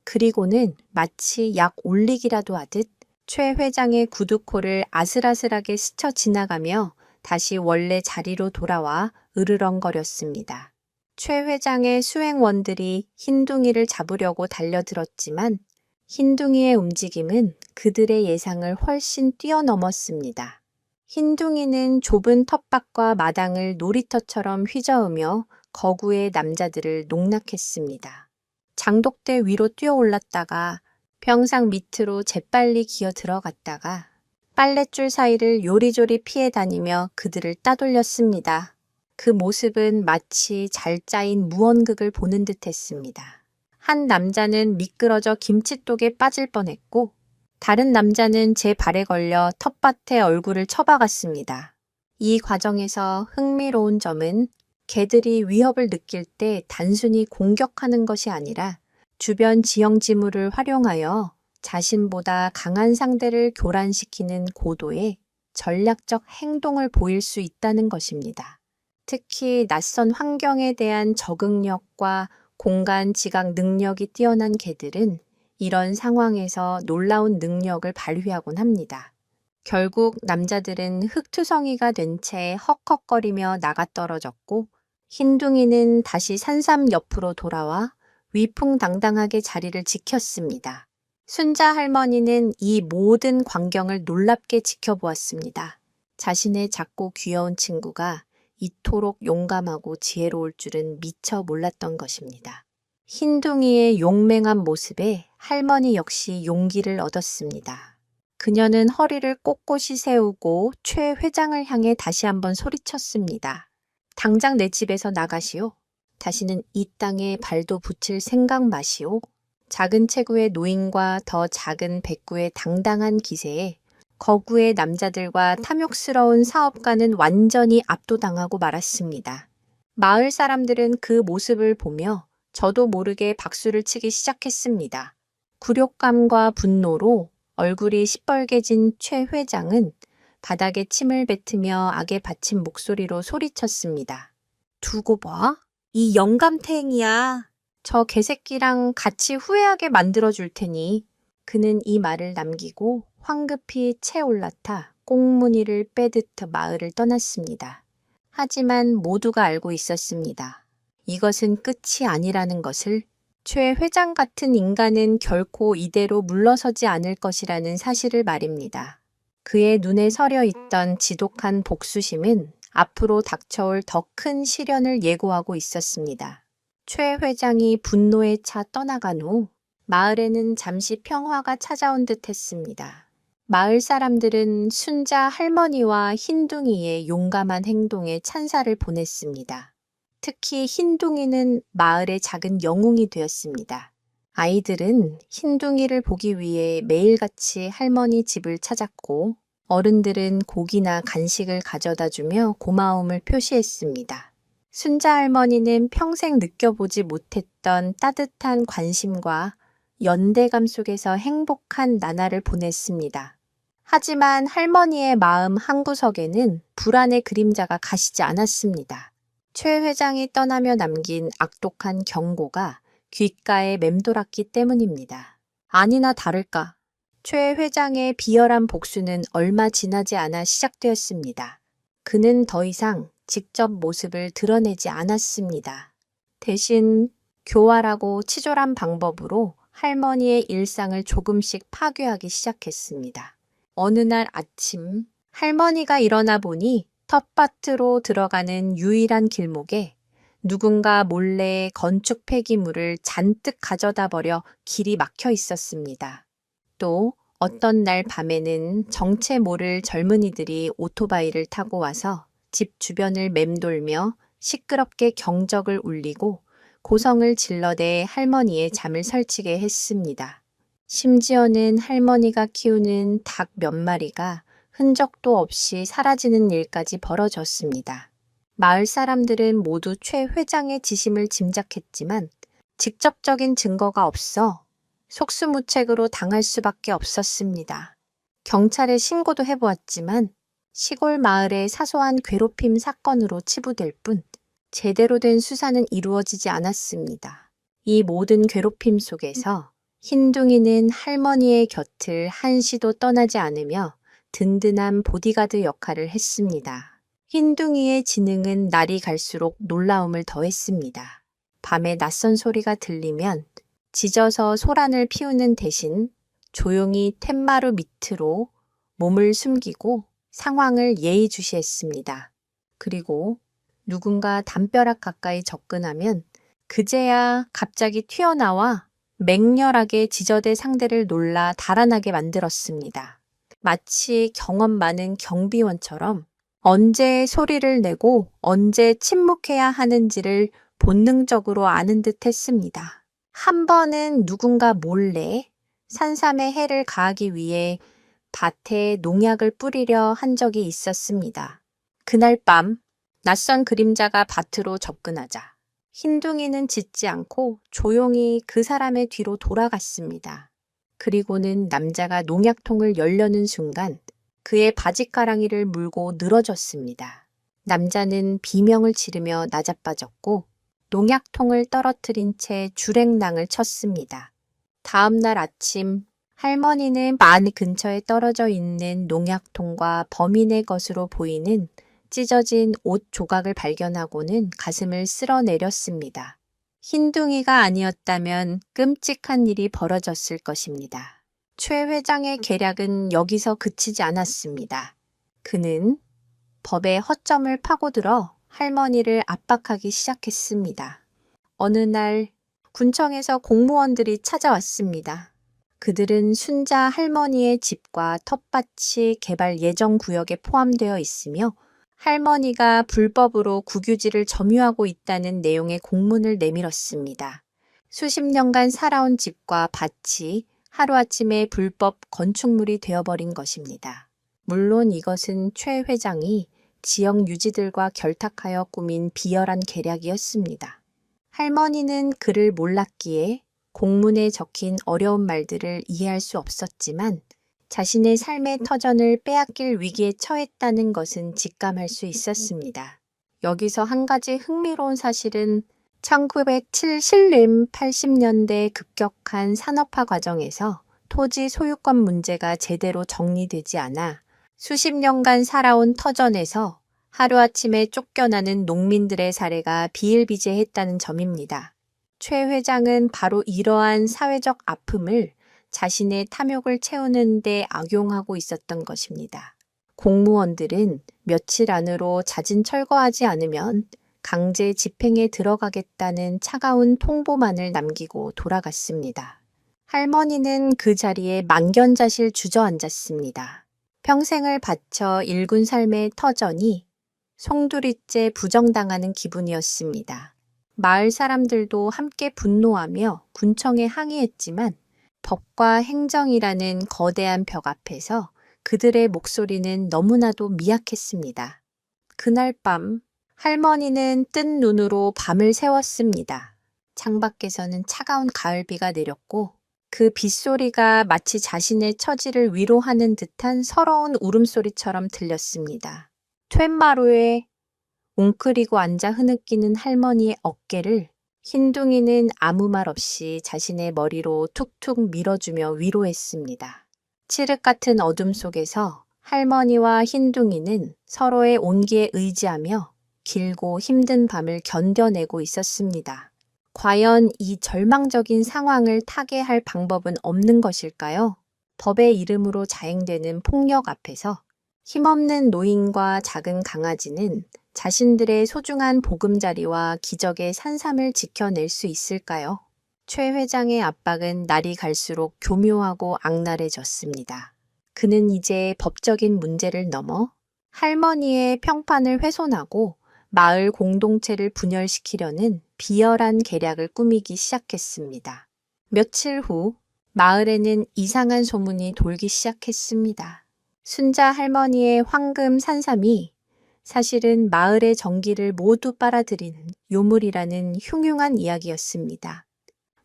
그리고는 마치 약 올리기라도 하듯 최 회장의 구두코를 아슬아슬하게 스쳐 지나가며 다시 원래 자리로 돌아와 으르렁거렸습니다. 최 회장의 수행원들이 흰둥이를 잡으려고 달려들었지만 흰둥이의 움직임은 그들의 예상을 훨씬 뛰어넘었습니다. 흰둥이는 좁은 텃밭과 마당을 놀이터처럼 휘저으며 거구의 남자들을 농락했습니다. 장독대 위로 뛰어올랐다가 병상 밑으로 재빨리 기어 들어갔다가 빨랫줄 사이를 요리조리 피해 다니며 그들을 따돌렸습니다. 그 모습은 마치 잘 짜인 무언극을 보는 듯 했습니다. 한 남자는 미끄러져 김칫독에 빠질 뻔했고 다른 남자는 제 발에 걸려 텃밭에 얼굴을 쳐박았습니다. 이 과정에서 흥미로운 점은 개들이 위협을 느낄 때 단순히 공격하는 것이 아니라 주변 지형지물을 활용하여 자신보다 강한 상대를 교란시키는 고도의 전략적 행동을 보일 수 있다는 것입니다. 특히 낯선 환경에 대한 적응력과 공간 지각 능력이 뛰어난 개들은 이런 상황에서 놀라운 능력을 발휘하곤 합니다. 결국 남자들은 흙투성이가 된 채 헉헉거리며 나가떨어졌고 흰둥이는 다시 산삼 옆으로 돌아와 위풍당당하게 자리를 지켰습니다. 순자 할머니는 이 모든 광경을 놀랍게 지켜보았습니다. 자신의 작고 귀여운 친구가 이토록 용감하고 지혜로울 줄은 미처 몰랐던 것입니다. 흰둥이의 용맹한 모습에 할머니 역시 용기를 얻었습니다. 그녀는 허리를 꼿꼿이 세우고 최 회장을 향해 다시 한번 소리쳤습니다. 당장 내 집에서 나가시오. 다시는 이 땅에 발도 붙일 생각 마시오. 작은 체구의 노인과 더 작은 백구의 당당한 기세에 거구의 남자들과 탐욕스러운 사업가는 완전히 압도당하고 말았습니다. 마을 사람들은 그 모습을 보며 저도 모르게 박수를 치기 시작했습니다. 굴욕감과 분노로 얼굴이 시뻘개진 최 회장은 바닥에 침을 뱉으며 악에 받친 목소리로 소리쳤습니다. 두고 봐. 이 영감탱이야. 저 개새끼랑 같이 후회하게 만들어줄 테니. 그는 이 말을 남기고 황급히 채 올라타 꽁무니를 빼듯 마을을 떠났습니다. 하지만 모두가 알고 있었습니다. 이것은 끝이 아니라는 것을. 최 회장 같은 인간은 결코 이대로 물러서지 않을 것이라는 사실을 말입니다. 그의 눈에 서려 있던 지독한 복수심은 앞으로 닥쳐올 더 큰 시련을 예고하고 있었습니다. 최 회장이 분노에 차 떠나간 후 마을에는 잠시 평화가 찾아온 듯 했습니다. 마을 사람들은 순자 할머니와 흰둥이의 용감한 행동에 찬사를 보냈습니다. 특히 흰둥이는 마을의 작은 영웅이 되었습니다. 아이들은 흰둥이를 보기 위해 매일같이 할머니 집을 찾았고 어른들은 고기나 간식을 가져다 주며 고마움을 표시했습니다. 순자 할머니는 평생 느껴보지 못했던 따뜻한 관심과 연대감 속에서 행복한 나날을 보냈습니다. 하지만 할머니의 마음 한구석에는 불안의 그림자가 가시지 않았습니다. 최 회장이 떠나며 남긴 악독한 경고가 귓가에 맴돌았기 때문입니다. 아니나 다를까. 최 회장의 비열한 복수는 얼마 지나지 않아 시작되었습니다. 그는 더 이상 직접 모습을 드러내지 않았습니다. 대신 교활하고 치졸한 방법으로 할머니의 일상을 조금씩 파괴하기 시작했습니다. 어느 날 아침 할머니가 일어나 보니 텃밭으로 들어가는 유일한 길목에 누군가 몰래 건축 폐기물을 잔뜩 가져다 버려 길이 막혀 있었습니다. 또 어떤 날 밤에는 정체 모를 젊은이들이 오토바이를 타고 와서 집 주변을 맴돌며 시끄럽게 경적을 울리고 고성을 질러대 할머니의 잠을 설치게 했습니다. 심지어는 할머니가 키우는 닭 몇 마리가 흔적도 없이 사라지는 일까지 벌어졌습니다. 마을 사람들은 모두 최 회장의 지심을 짐작했지만 직접적인 증거가 없어 속수무책으로 당할 수밖에 없었습니다. 경찰에 신고도 해보았지만 시골 마을의 사소한 괴롭힘 사건으로 치부될 뿐 제대로 된 수사는 이루어지지 않았습니다. 이 모든 괴롭힘 속에서 흰둥이는 할머니의 곁을 한시도 떠나지 않으며 든든한 보디가드 역할을 했습니다. 흰둥이의 지능은 날이 갈수록 놀라움을 더했습니다. 밤에 낯선 소리가 들리면 짖어서 소란을 피우는 대신 조용히 툇마루 밑으로 몸을 숨기고 상황을 예의주시했습니다. 그리고 누군가 담벼락 가까이 접근하면 그제야 갑자기 튀어나와 맹렬하게 지저대 상대를 놀라 달아나게 만들었습니다. 마치 경험 많은 경비원처럼 언제 소리를 내고 언제 침묵해야 하는지를 본능적으로 아는 듯 했습니다. 한 번은 누군가 몰래 산삼에 해를 가하기 위해 밭에 농약을 뿌리려 한 적이 있었습니다. 그날 밤 낯선 그림자가 밭으로 접근하자 흰둥이는 짖지 않고 조용히 그 사람의 뒤로 돌아갔습니다. 그리고는 남자가 농약통을 열려는 순간 그의 바짓가랑이를 물고 늘어졌습니다. 남자는 비명을 지르며 나자빠졌고 농약통을 떨어뜨린 채 주랭랑을 쳤습니다. 다음 날 아침 할머니는 반 근처에 떨어져 있는 농약통과 범인의 것으로 보이는 찢어진 옷 조각을 발견하고는 가슴을 쓸어내렸습니다. 흰둥이가 아니었다면 끔찍한 일이 벌어졌을 것입니다. 최 회장의 계략은 여기서 그치지 않았습니다. 그는 법의 허점을 파고들어 할머니를 압박하기 시작했습니다. 어느 날 군청에서 공무원들이 찾아왔습니다. 그들은 순자 할머니의 집과 텃밭이 개발 예정 구역에 포함되어 있으며 할머니가 불법으로 국유지를 점유하고 있다는 내용의 공문을 내밀었습니다. 수십 년간 살아온 집과 밭이 하루아침에 불법 건축물이 되어버린 것입니다. 물론 이것은 최 회장이 지역 유지들과 결탁하여 꾸민 비열한 계략이었습니다. 할머니는 그를 몰랐기에 공문에 적힌 어려운 말들을 이해할 수 없었지만 자신의 삶의 터전을 빼앗길 위기에 처했다는 것은 직감할 수 있었습니다. 여기서 한 가지 흥미로운 사실은 1970년, 80년대 급격한 산업화 과정에서 토지 소유권 문제가 제대로 정리되지 않아 수십 년간 살아온 터전에서 하루아침에 쫓겨나는 농민들의 사례가 비일비재했다는 점입니다. 최 회장은 바로 이러한 사회적 아픔을 자신의 탐욕을 채우는 데 악용하고 있었던 것입니다. 공무원들은 며칠 안으로 자진 철거하지 않으면 강제 집행에 들어가겠다는 차가운 통보만을 남기고 돌아갔습니다. 할머니는 그 자리에 만견자실 주저앉았습니다. 평생을 바쳐 일군 삶의 터전이 송두리째 부정당하는 기분이었습니다. 마을 사람들도 함께 분노하며 군청에 항의했지만 법과 행정이라는 거대한 벽 앞에서 그들의 목소리는 너무나도 미약했습니다. 그날 밤 할머니는 뜬 눈으로 밤을 새웠습니다. 창밖에서는 차가운 가을비가 내렸고 그 빗소리가 마치 자신의 처지를 위로하는 듯한 서러운 울음소리처럼 들렸습니다. 툇마루에 웅크리고 앉아 흐느끼는 할머니의 어깨를 흰둥이는 아무 말 없이 자신의 머리로 툭툭 밀어주며 위로했습니다. 칠흑 같은 어둠 속에서 할머니와 흰둥이는 서로의 온기에 의지하며 길고 힘든 밤을 견뎌내고 있었습니다. 과연 이 절망적인 상황을 타개할 방법은 없는 것일까요? 법의 이름으로 자행되는 폭력 앞에서 힘없는 노인과 작은 강아지는 자신들의 소중한 보금자리와 기적의 산삼을 지켜낼 수 있을까요? 최 회장의 압박은 날이 갈수록 교묘하고 악랄해졌습니다. 그는 이제 법적인 문제를 넘어 할머니의 평판을 훼손하고 마을 공동체를 분열시키려는 비열한 계략을 꾸미기 시작했습니다. 며칠 후 마을에는 이상한 소문이 돌기 시작했습니다. 순자 할머니의 황금 산삼이 사실은 마을의 전기를 모두 빨아들이는 요물이라는 흉흉한 이야기였습니다.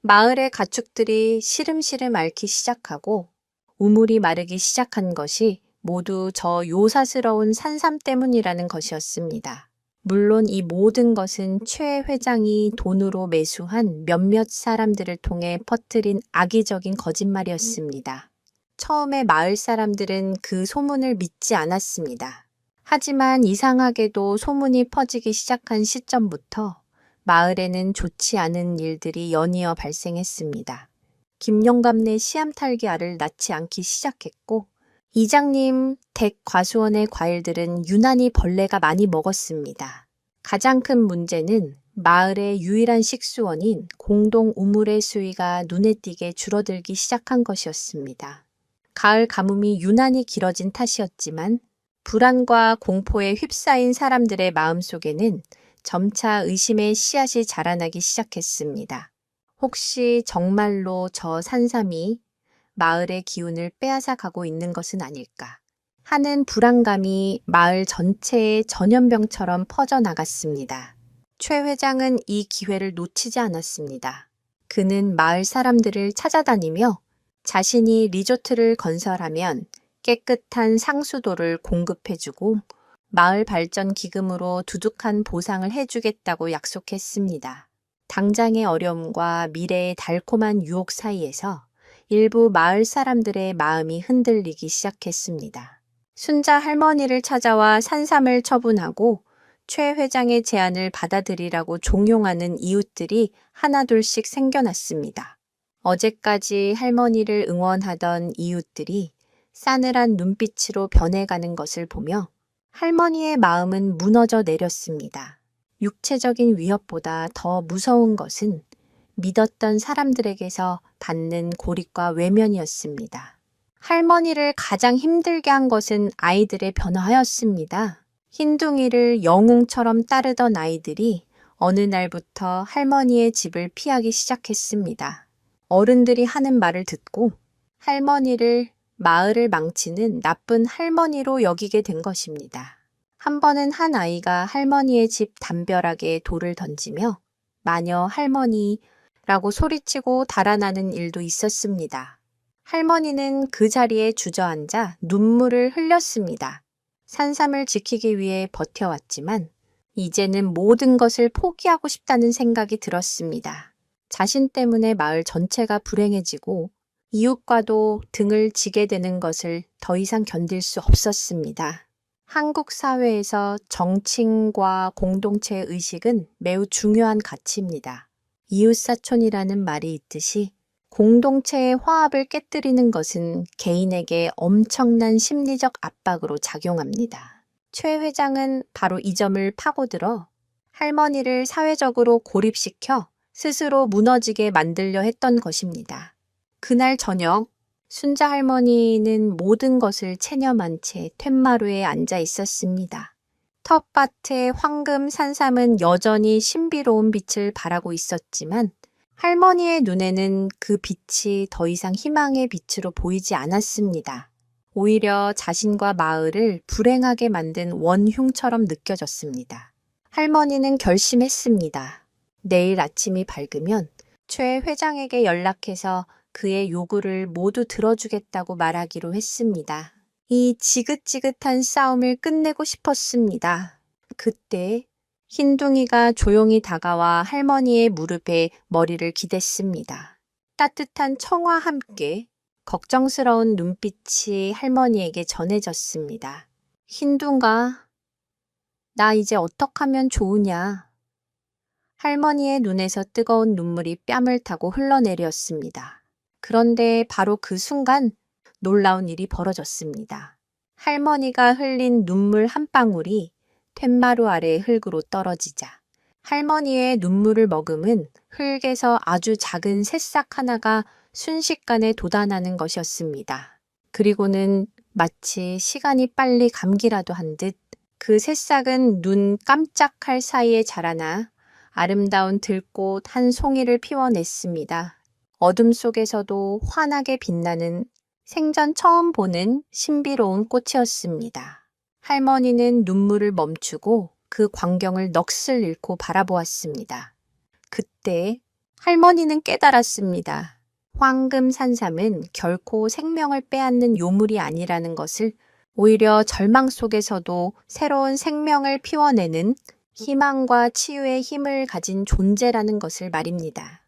마을의 가축들이 시름시름 앓기 시작하고 우물이 마르기 시작한 것이 모두 저 요사스러운 산삼 때문이라는 것이었습니다. 물론 이 모든 것은 최 회장이 돈으로 매수한 몇몇 사람들을 통해 퍼뜨린 악의적인 거짓말이었습니다. 처음에 마을 사람들은 그 소문을 믿지 않았습니다. 하지만 이상하게도 소문이 퍼지기 시작한 시점부터 마을에는 좋지 않은 일들이 연이어 발생했습니다. 김영감네 씨암탉이 알을 낳지 않기 시작했고 이장님 댁 과수원의 과일들은 유난히 벌레가 많이 먹었습니다. 가장 큰 문제는 마을의 유일한 식수원인 공동 우물의 수위가 눈에 띄게 줄어들기 시작한 것이었습니다. 가을 가뭄이 유난히 길어진 탓이었지만 불안과 공포에 휩싸인 사람들의 마음속에는 점차 의심의 씨앗이 자라나기 시작했습니다. 혹시 정말로 저 산삼이 마을의 기운을 빼앗아 가고 있는 것은 아닐까 하는 불안감이 마을 전체에 전염병처럼 퍼져나갔습니다. 최 회장은 이 기회를 놓치지 않았습니다. 그는 마을 사람들을 찾아다니며 자신이 리조트를 건설하면 깨끗한 상수도를 공급해주고 마을 발전 기금으로 두둑한 보상을 해주겠다고 약속했습니다. 당장의 어려움과 미래의 달콤한 유혹 사이에서 일부 마을 사람들의 마음이 흔들리기 시작했습니다. 순자 할머니를 찾아와 산삼을 처분하고 최 회장의 제안을 받아들이라고 종용하는 이웃들이 하나둘씩 생겨났습니다. 어제까지 할머니를 응원하던 이웃들이 싸늘한 눈빛으로 변해가는 것을 보며 할머니의 마음은 무너져 내렸습니다. 육체적인 위협보다 더 무서운 것은 믿었던 사람들에게서 받는 고립과 외면이었습니다. 할머니를 가장 힘들게 한 것은 아이들의 변화였습니다. 흰둥이를 영웅처럼 따르던 아이들이 어느 날부터 할머니의 집을 피하기 시작했습니다. 어른들이 하는 말을 듣고 할머니를 마을을 망치는 나쁜 할머니로 여기게 된 것입니다. 한 번은 한 아이가 할머니의 집 담벼락에 돌을 던지며 마녀 할머니라고 소리치고 달아나는 일도 있었습니다. 할머니는 그 자리에 주저앉아 눈물을 흘렸습니다. 산삼을 지키기 위해 버텨왔지만 이제는 모든 것을 포기하고 싶다는 생각이 들었습니다. 자신 때문에 마을 전체가 불행해지고 이웃과도 등을 지게 되는 것을 더 이상 견딜 수 없었습니다. 한국 사회에서 정칭과 공동체 의식은 매우 중요한 가치입니다. 이웃사촌이라는 말이 있듯이 공동체의 화합을 깨뜨리는 것은 개인에게 엄청난 심리적 압박으로 작용합니다. 최 회장은 바로 이 점을 파고들어 할머니를 사회적으로 고립시켜 스스로 무너지게 만들려 했던 것입니다. 그날 저녁 순자 할머니는 모든 것을 체념한 채 툇마루에 앉아 있었습니다. 텃밭의 황금 산삼은 여전히 신비로운 빛을 발하고 있었지만 할머니의 눈에는 그 빛이 더 이상 희망의 빛으로 보이지 않았습니다. 오히려 자신과 마을을 불행하게 만든 원흉처럼 느껴졌습니다. 할머니는 결심했습니다. 내일 아침이 밝으면 최 회장에게 연락해서 그의 요구를 모두 들어주겠다고 말하기로 했습니다. 이 지긋지긋한 싸움을 끝내고 싶었습니다. 그때 흰둥이가 조용히 다가와 할머니의 무릎에 머리를 기댔습니다. 따뜻한 청과 함께 걱정스러운 눈빛이 할머니에게 전해졌습니다. 흰둥아, 나 이제 어떡하면 좋으냐? 할머니의 눈에서 뜨거운 눈물이 뺨을 타고 흘러내렸습니다. 그런데 바로 그 순간 놀라운 일이 벌어졌습니다. 할머니가 흘린 눈물 한 방울이 툇마루 아래의 흙으로 떨어지자 할머니의 눈물을 머금은 흙에서 아주 작은 새싹 하나가 순식간에 돋아나는 것이었습니다. 그리고는 마치 시간이 빨리 감기라도 한 듯 그 새싹은 눈 깜짝할 사이에 자라나 아름다운 들꽃 한 송이를 피워냈습니다. 어둠 속에서도 환하게 빛나는 생전 처음 보는 신비로운 꽃이었습니다. 할머니는 눈물을 멈추고 그 광경을 넋을 잃고 바라보았습니다. 그때 할머니는 깨달았습니다. 황금 산삼은 결코 생명을 빼앗는 요물이 아니라는 것을, 오히려 절망 속에서도 새로운 생명을 피워내는 희망과 치유의 힘을 가진 존재라는 것을 말입니다.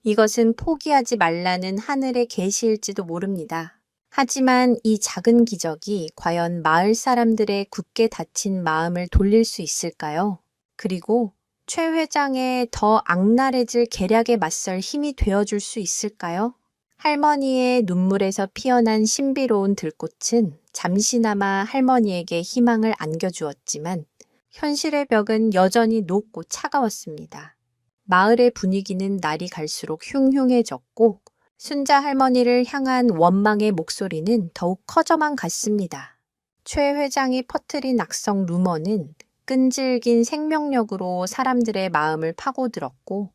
이것은 포기하지 말라는 하늘의 계시일지도 모릅니다. 하지만 이 작은 기적이 과연 마을 사람들의 굳게 닫힌 마음을 돌릴 수 있을까요? 그리고 최 회장의 더 악랄해질 계략에 맞설 힘이 되어줄 수 있을까요? 할머니의 눈물에서 피어난 신비로운 들꽃은 잠시나마 할머니에게 희망을 안겨주었지만 현실의 벽은 여전히 높고 차가웠습니다. 마을의 분위기는 날이 갈수록 흉흉해졌고 순자 할머니를 향한 원망의 목소리는 더욱 커져만 갔습니다. 최 회장이 퍼뜨린 악성 루머는 끈질긴 생명력으로 사람들의 마음을 파고들었고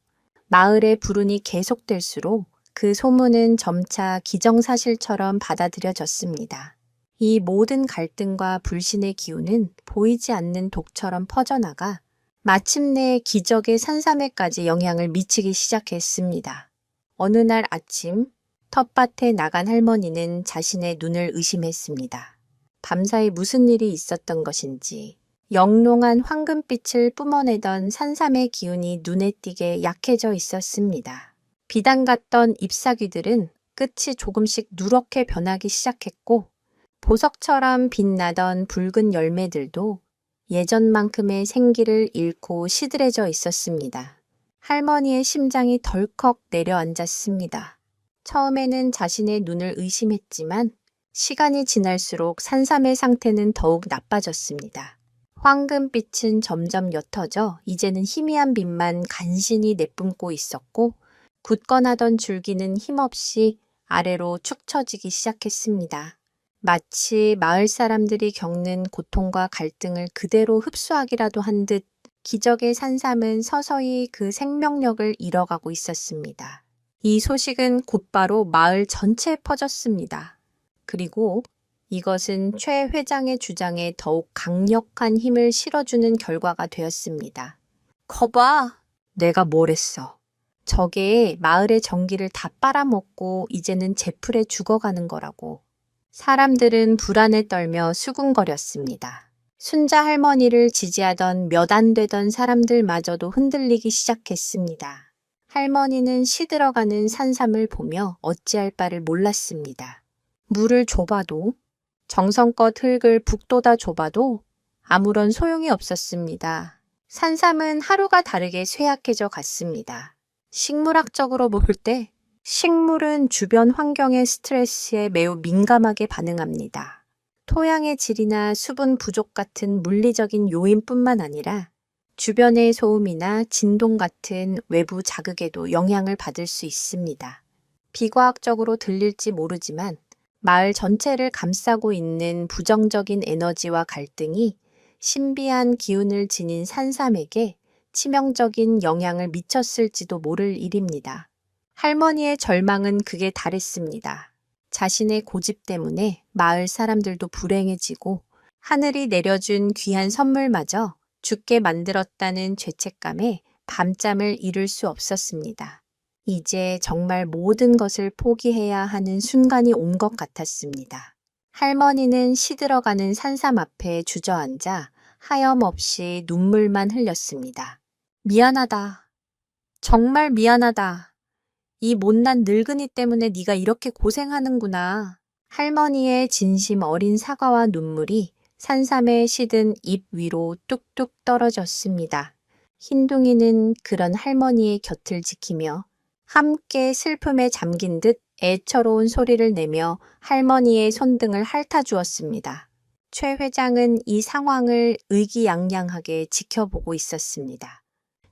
마을의 불운이 계속될수록 그 소문은 점차 기정사실처럼 받아들여졌습니다. 이 모든 갈등과 불신의 기운은 보이지 않는 독처럼 퍼져나가 마침내 기적의 산삼에까지 영향을 미치기 시작했습니다. 어느 날 아침 텃밭에 나간 할머니는 자신의 눈을 의심했습니다. 밤사이 무슨 일이 있었던 것인지 영롱한 황금빛을 뿜어내던 산삼의 기운이 눈에 띄게 약해져 있었습니다. 비단 같던 잎사귀들은 끝이 조금씩 누렇게 변하기 시작했고 보석처럼 빛나던 붉은 열매들도 예전만큼의 생기를 잃고 시들해져 있었습니다. 할머니의 심장이 덜컥 내려앉았습니다. 처음에는 자신의 눈을 의심했지만 시간이 지날수록 산삼의 상태는 더욱 나빠졌습니다. 황금빛은 점점 옅어져 이제는 희미한 빛만 간신히 내뿜고 있었고 굳건하던 줄기는 힘없이 아래로 축 처지기 시작했습니다. 마치 마을 사람들이 겪는 고통과 갈등을 그대로 흡수하기라도 한 듯 기적의 산삼은 서서히 그 생명력을 잃어가고 있었습니다. 이 소식은 곧바로 마을 전체에 퍼졌습니다. 그리고 이것은 최 회장의 주장에 더욱 강력한 힘을 실어주는 결과가 되었습니다. 거봐! 내가 뭘 했어? 저게 마을의 전기를 다 빨아먹고 이제는 제풀에 죽어가는 거라고. 사람들은 불안에 떨며 수군거렸습니다. 순자 할머니를 지지하던 몇 안 되던 사람들마저도 흔들리기 시작했습니다. 할머니는 시들어가는 산삼을 보며 어찌할 바를 몰랐습니다. 물을 줘봐도 정성껏 흙을 북돋아 줘봐도 아무런 소용이 없었습니다. 산삼은 하루가 다르게 쇠약해져 갔습니다. 식물학적으로 볼 때 식물은 주변 환경의 스트레스에 매우 민감하게 반응합니다. 토양의 질이나 수분 부족 같은 물리적인 요인뿐만 아니라 주변의 소음이나 진동 같은 외부 자극에도 영향을 받을 수 있습니다. 비과학적으로 들릴지 모르지만 마을 전체를 감싸고 있는 부정적인 에너지와 갈등이 신비한 기운을 지닌 산삼에게 치명적인 영향을 미쳤을지도 모를 일입니다. 할머니의 절망은 극에 달했습니다. 자신의 고집 때문에 마을 사람들도 불행해지고 하늘이 내려준 귀한 선물마저 죽게 만들었다는 죄책감에 밤잠을 이룰 수 없었습니다. 이제 정말 모든 것을 포기해야 하는 순간이 온 것 같았습니다. 할머니는 시들어가는 산삼 앞에 주저앉아 하염없이 눈물만 흘렸습니다. 미안하다. 정말 미안하다. 이 못난 늙은이 때문에 네가 이렇게 고생하는구나. 할머니의 진심 어린 사과와 눈물이 산삼에 시든 잎 위로 뚝뚝 떨어졌습니다. 흰둥이는 그런 할머니의 곁을 지키며 함께 슬픔에 잠긴 듯 애처로운 소리를 내며 할머니의 손등을 핥아주었습니다. 최 회장은 이 상황을 의기양양하게 지켜보고 있었습니다.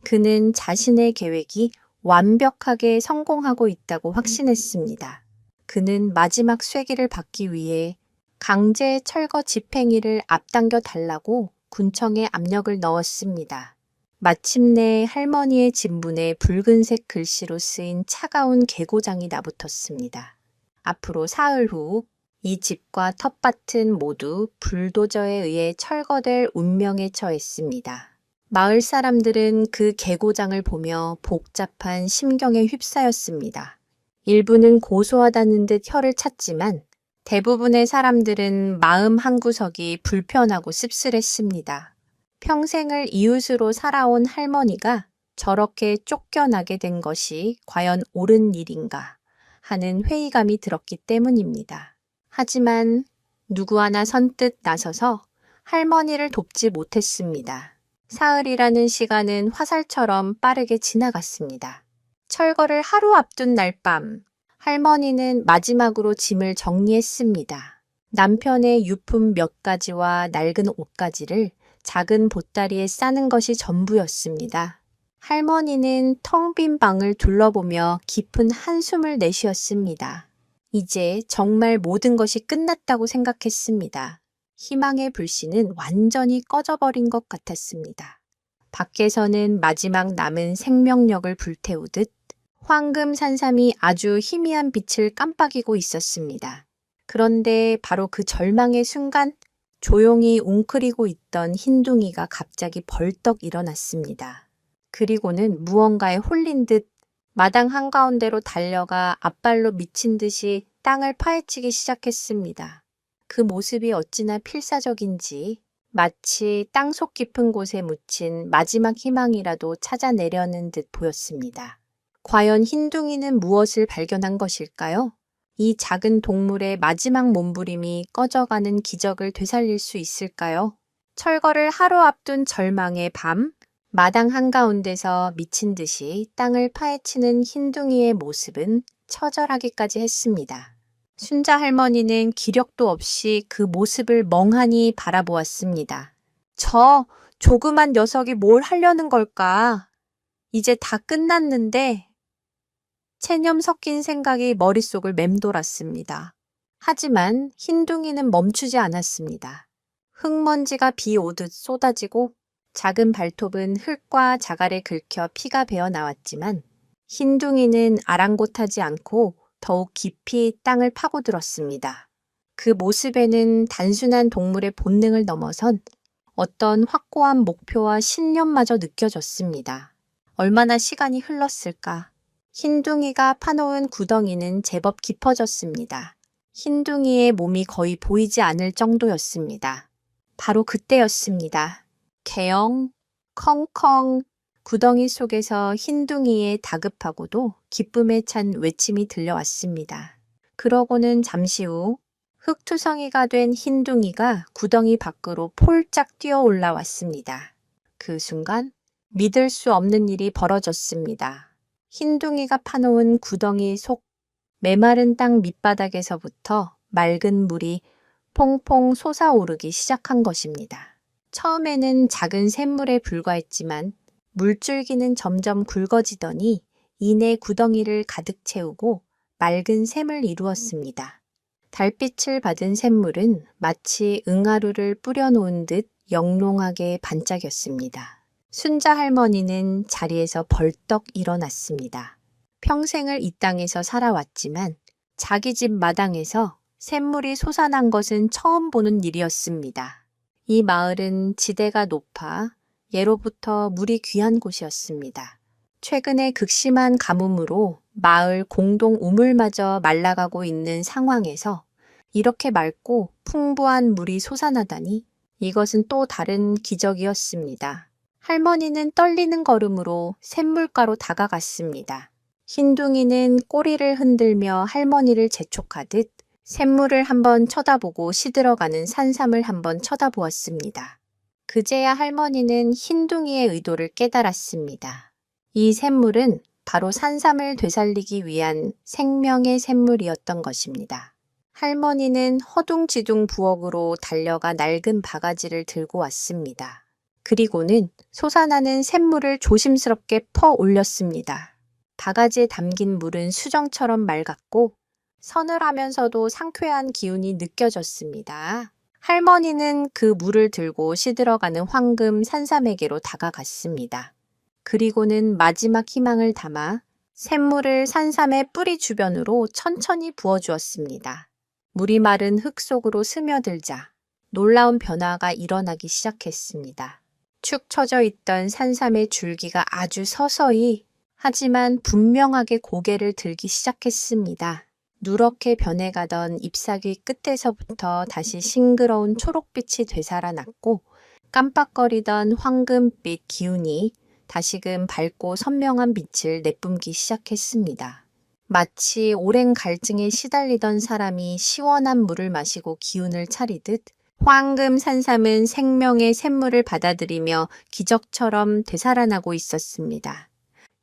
그는 자신의 계획이 완벽하게 성공하고 있다고 확신했습니다. 그는 마지막 쐐기를 받기 위해 강제 철거 집행일을 앞당겨 달라고 군청에 압력을 넣었습니다. 마침내 할머니의 집문에 붉은색 글씨로 쓰인 차가운 계고장이 나붙었습니다. 앞으로 사흘 후 이 집과 텃밭은 모두 불도저에 의해 철거될 운명에 처했습니다. 마을 사람들은 그 계고장을 보며 복잡한 심경에 휩싸였습니다. 일부는 고소하다는 듯 혀를 찼지만 대부분의 사람들은 마음 한구석이 불편하고 씁쓸했습니다. 평생을 이웃으로 살아온 할머니가 저렇게 쫓겨나게 된 것이 과연 옳은 일인가 하는 회의감이 들었기 때문입니다. 하지만 누구 하나 선뜻 나서서 할머니를 돕지 못했습니다. 사흘이라는 시간은 화살처럼 빠르게 지나갔습니다. 철거를 하루 앞둔 날 밤, 할머니는 마지막으로 짐을 정리했습니다. 남편의 유품 몇 가지와 낡은 옷가지를 작은 보따리에 싸는 것이 전부였습니다. 할머니는 텅 빈 방을 둘러보며 깊은 한숨을 내쉬었습니다. 이제 정말 모든 것이 끝났다고 생각했습니다. 희망의 불씨는 완전히 꺼져버린 것 같았습니다. 밖에서는 마지막 남은 생명력을 불태우듯 황금 산삼이 아주 희미한 빛을 깜빡이고 있었습니다. 그런데 바로 그 절망의 순간 조용히 웅크리고 있던 흰둥이가 갑자기 벌떡 일어났습니다. 그리고는 무언가에 홀린 듯 마당 한가운데로 달려가 앞발로 미친 듯이 땅을 파헤치기 시작했습니다. 그 모습이 어찌나 필사적인지 마치 땅속 깊은 곳에 묻힌 마지막 희망이라도 찾아내려는 듯 보였습니다. 과연 흰둥이는 무엇을 발견한 것일까요? 이 작은 동물의 마지막 몸부림이 꺼져가는 기적을 되살릴 수 있을까요? 철거를 하루 앞둔 절망의 밤, 마당 한가운데서 미친 듯이 땅을 파헤치는 흰둥이의 모습은 처절하기까지 했습니다. 순자 할머니는 기력도 없이 그 모습을 멍하니 바라보았습니다. 저 조그만 녀석이 뭘 하려는 걸까? 이제 다 끝났는데 체념 섞인 생각이 머릿속을 맴돌았습니다. 하지만 흰둥이는 멈추지 않았습니다. 흙먼지가 비 오듯 쏟아지고 작은 발톱은 흙과 자갈에 긁혀 피가 배어 나왔지만 흰둥이는 아랑곳하지 않고 더욱 깊이 땅을 파고들었습니다. 그 모습에는 단순한 동물의 본능을 넘어선 어떤 확고한 목표와 신념마저 느껴졌습니다. 얼마나 시간이 흘렀을까? 흰둥이가 파놓은 구덩이는 제법 깊어졌습니다. 흰둥이의 몸이 거의 보이지 않을 정도였습니다. 바로 그때였습니다. 개영, 컹컹, 구덩이 속에서 흰둥이의 다급하고도 기쁨에 찬 외침이 들려왔습니다. 그러고는 잠시 후 흙투성이가 된 흰둥이가 구덩이 밖으로 폴짝 뛰어 올라왔습니다. 그 순간 믿을 수 없는 일이 벌어졌습니다. 흰둥이가 파놓은 구덩이 속 메마른 땅 밑바닥에서부터 맑은 물이 퐁퐁 솟아오르기 시작한 것입니다. 처음에는 작은 샘물에 불과했지만 물줄기는 점점 굵어지더니 이내 구덩이를 가득 채우고 맑은 샘을 이루었습니다. 달빛을 받은 샘물은 마치 응아루를 뿌려놓은 듯 영롱하게 반짝였습니다. 순자 할머니는 자리에서 벌떡 일어났습니다. 평생을 이 땅에서 살아왔지만 자기 집 마당에서 샘물이 솟아난 것은 처음 보는 일이었습니다. 이 마을은 지대가 높아 예로부터 물이 귀한 곳이었습니다. 최근에 극심한 가뭄으로 마을 공동 우물마저 말라가고 있는 상황에서 이렇게 맑고 풍부한 물이 솟아나다니 이것은 또 다른 기적이었습니다. 할머니는 떨리는 걸음으로 샘물가로 다가갔습니다. 흰둥이는 꼬리를 흔들며 할머니를 재촉하듯 샘물을 한번 쳐다보고 시들어가는 산삼을 한번 쳐다보았습니다. 그제야 할머니는 흰둥이의 의도를 깨달았습니다. 이 샘물은 바로 산삼을 되살리기 위한 생명의 샘물이었던 것입니다. 할머니는 허둥지둥 부엌으로 달려가 낡은 바가지를 들고 왔습니다. 그리고는 솟아나는 샘물을 조심스럽게 퍼 올렸습니다. 바가지에 담긴 물은 수정처럼 맑았고 서늘하면서도 상쾌한 기운이 느껴졌습니다. 할머니는 그 물을 들고 시들어가는 황금 산삼에게로 다가갔습니다. 그리고는 마지막 희망을 담아 샘물을 산삼의 뿌리 주변으로 천천히 부어주었습니다. 물이 마른 흙 속으로 스며들자 놀라운 변화가 일어나기 시작했습니다. 축 처져 있던 산삼의 줄기가 아주 서서히 하지만 분명하게 고개를 들기 시작했습니다. 누렇게 변해가던 잎사귀 끝에서부터 다시 싱그러운 초록빛이 되살아났고 깜빡거리던 황금빛 기운이 다시금 밝고 선명한 빛을 내뿜기 시작했습니다. 마치 오랜 갈증에 시달리던 사람이 시원한 물을 마시고 기운을 차리듯 황금 산삼은 생명의 샘물을 받아들이며 기적처럼 되살아나고 있었습니다.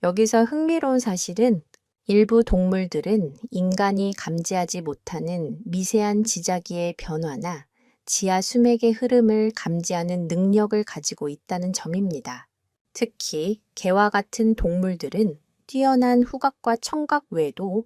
여기서 흥미로운 사실은 일부 동물들은 인간이 감지하지 못하는 미세한 지자기의 변화나 지하 수맥의 흐름을 감지하는 능력을 가지고 있다는 점입니다. 특히 개와 같은 동물들은 뛰어난 후각과 청각 외에도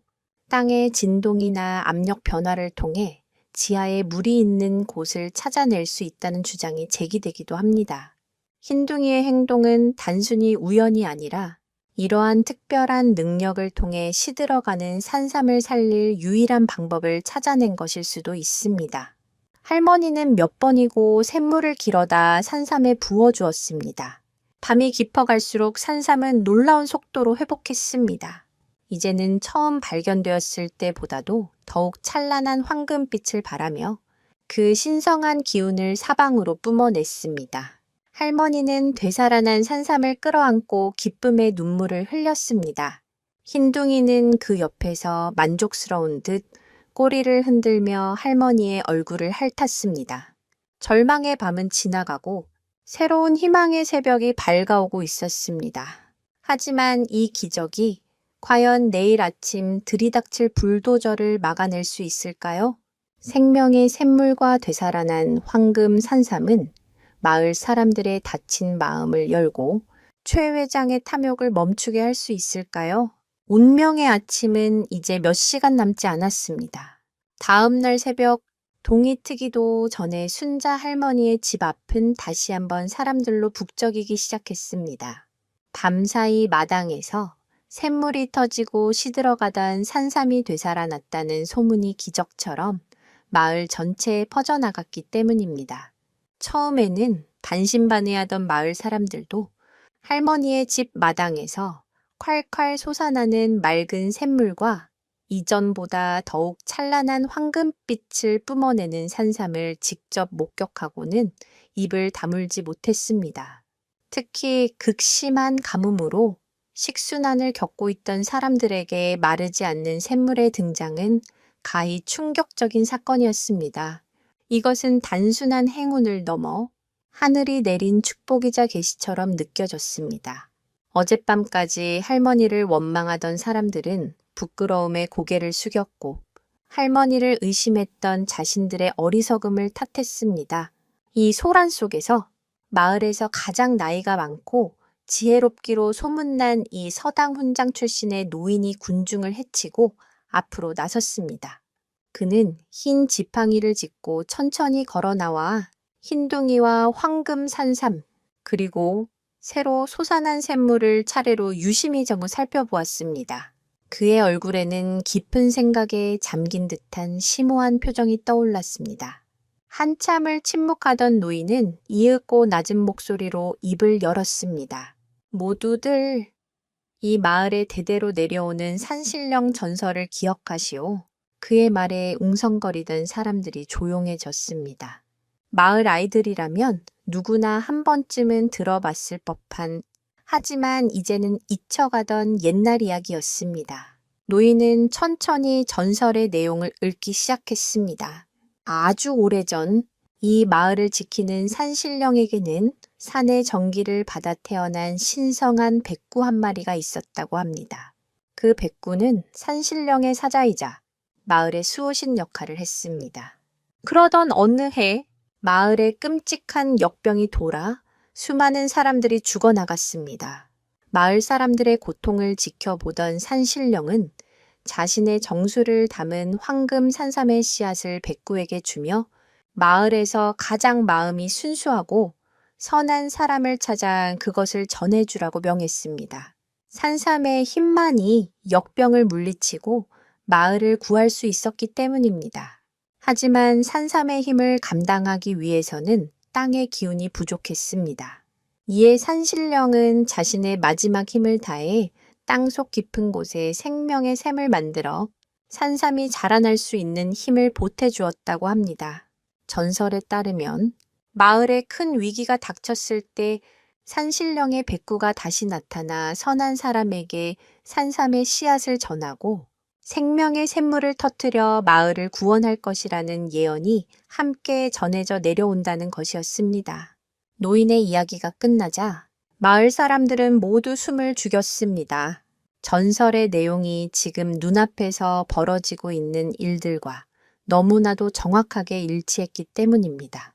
땅의 진동이나 압력 변화를 통해 지하에 물이 있는 곳을 찾아낼 수 있다는 주장이 제기되기도 합니다. 흰둥이의 행동은 단순히 우연이 아니라 이러한 특별한 능력을 통해 시들어가는 산삼을 살릴 유일한 방법을 찾아낸 것일 수도 있습니다. 할머니는 몇 번이고 샘물을 길어다 산삼에 부어주었습니다. 밤이 깊어갈수록 산삼은 놀라운 속도로 회복했습니다. 이제는 처음 발견되었을 때보다도 더욱 찬란한 황금빛을 발하며 그 신성한 기운을 사방으로 뿜어냈습니다. 할머니는 되살아난 산삼을 끌어안고 기쁨의 눈물을 흘렸습니다. 흰둥이는 그 옆에서 만족스러운 듯 꼬리를 흔들며 할머니의 얼굴을 핥았습니다. 절망의 밤은 지나가고 새로운 희망의 새벽이 밝아오고 있었습니다. 하지만 이 기적이 과연 내일 아침 들이닥칠 불도저를 막아낼 수 있을까요? 생명의 샘물과 되살아난 황금 산삼은 마을 사람들의 다친 마음을 열고 최 회장의 탐욕을 멈추게 할 수 있을까요? 운명의 아침은 이제 몇 시간 남지 않았습니다. 다음 날 새벽 동이 트기도 전에 순자 할머니의 집 앞은 다시 한번 사람들로 북적이기 시작했습니다. 밤사이 마당에서 샘물이 터지고 시들어가던 산삼이 되살아났다는 소문이 기적처럼 마을 전체에 퍼져나갔기 때문입니다. 처음에는 반신반의하던 마을 사람들도 할머니의 집 마당에서 콸콸 솟아나는 맑은 샘물과 이전보다 더욱 찬란한 황금빛을 뿜어내는 산삼을 직접 목격하고는 입을 다물지 못했습니다. 특히 극심한 가뭄으로 식순환을 겪고 있던 사람들에게 마르지 않는 샘물의 등장은 가히 충격적인 사건이었습니다. 이것은 단순한 행운을 넘어 하늘이 내린 축복이자 계시처럼 느껴졌습니다. 어젯밤까지 할머니를 원망하던 사람들은 부끄러움에 고개를 숙였고 할머니를 의심했던 자신들의 어리석음을 탓했습니다. 이 소란 속에서 마을에서 가장 나이가 많고 지혜롭기로 소문난 이 서당 훈장 출신의 노인이 군중을 해치고 앞으로 나섰습니다. 그는 흰 지팡이를 짚고 천천히 걸어 나와 흰둥이와 황금 산삼 그리고 새로 솟아난 샘물을 차례로 유심히 저무 살펴보았습니다. 그의 얼굴에는 깊은 생각에 잠긴 듯한 심오한 표정이 떠올랐습니다. 한참을 침묵하던 노인은 이윽고 낮은 목소리로 입을 열었습니다. 모두들 이 마을에 대대로 내려오는 산신령 전설을 기억하시오. 그의 말에 웅성거리던 사람들이 조용해졌습니다. 마을 아이들이라면 누구나 한 번쯤은 들어봤을 법한 하지만 이제는 잊혀가던 옛날 이야기였습니다. 노인은 천천히 전설의 내용을 읊기 시작했습니다. 아주 오래전 이 마을을 지키는 산신령에게는 산의 정기를 받아 태어난 신성한 백구 한 마리가 있었다고 합니다. 그 백구는 산신령의 사자이자 마을의 수호신 역할을 했습니다. 그러던 어느 해 마을에 끔찍한 역병이 돌아 수많은 사람들이 죽어나갔습니다. 마을 사람들의 고통을 지켜보던 산신령은 자신의 정수를 담은 황금 산삼의 씨앗을 백구에게 주며 마을에서 가장 마음이 순수하고 선한 사람을 찾아 그것을 전해주라고 명했습니다. 산삼의 힘만이 역병을 물리치고 마을을 구할 수 있었기 때문입니다. 하지만 산삼의 힘을 감당하기 위해서는 땅의 기운이 부족했습니다. 이에 산신령은 자신의 마지막 힘을 다해 땅속 깊은 곳에 생명의 샘을 만들어 산삼이 자라날 수 있는 힘을 보태주었다고 합니다. 전설에 따르면 마을에 큰 위기가 닥쳤을 때 산신령의 백구가 다시 나타나 선한 사람에게 산삼의 씨앗을 전하고 생명의 샘물을 터뜨려 마을을 구원할 것이라는 예언이 함께 전해져 내려온다는 것이었습니다. 노인의 이야기가 끝나자 마을 사람들은 모두 숨을 죽였습니다. 전설의 내용이 지금 눈앞에서 벌어지고 있는 일들과 너무나도 정확하게 일치했기 때문입니다.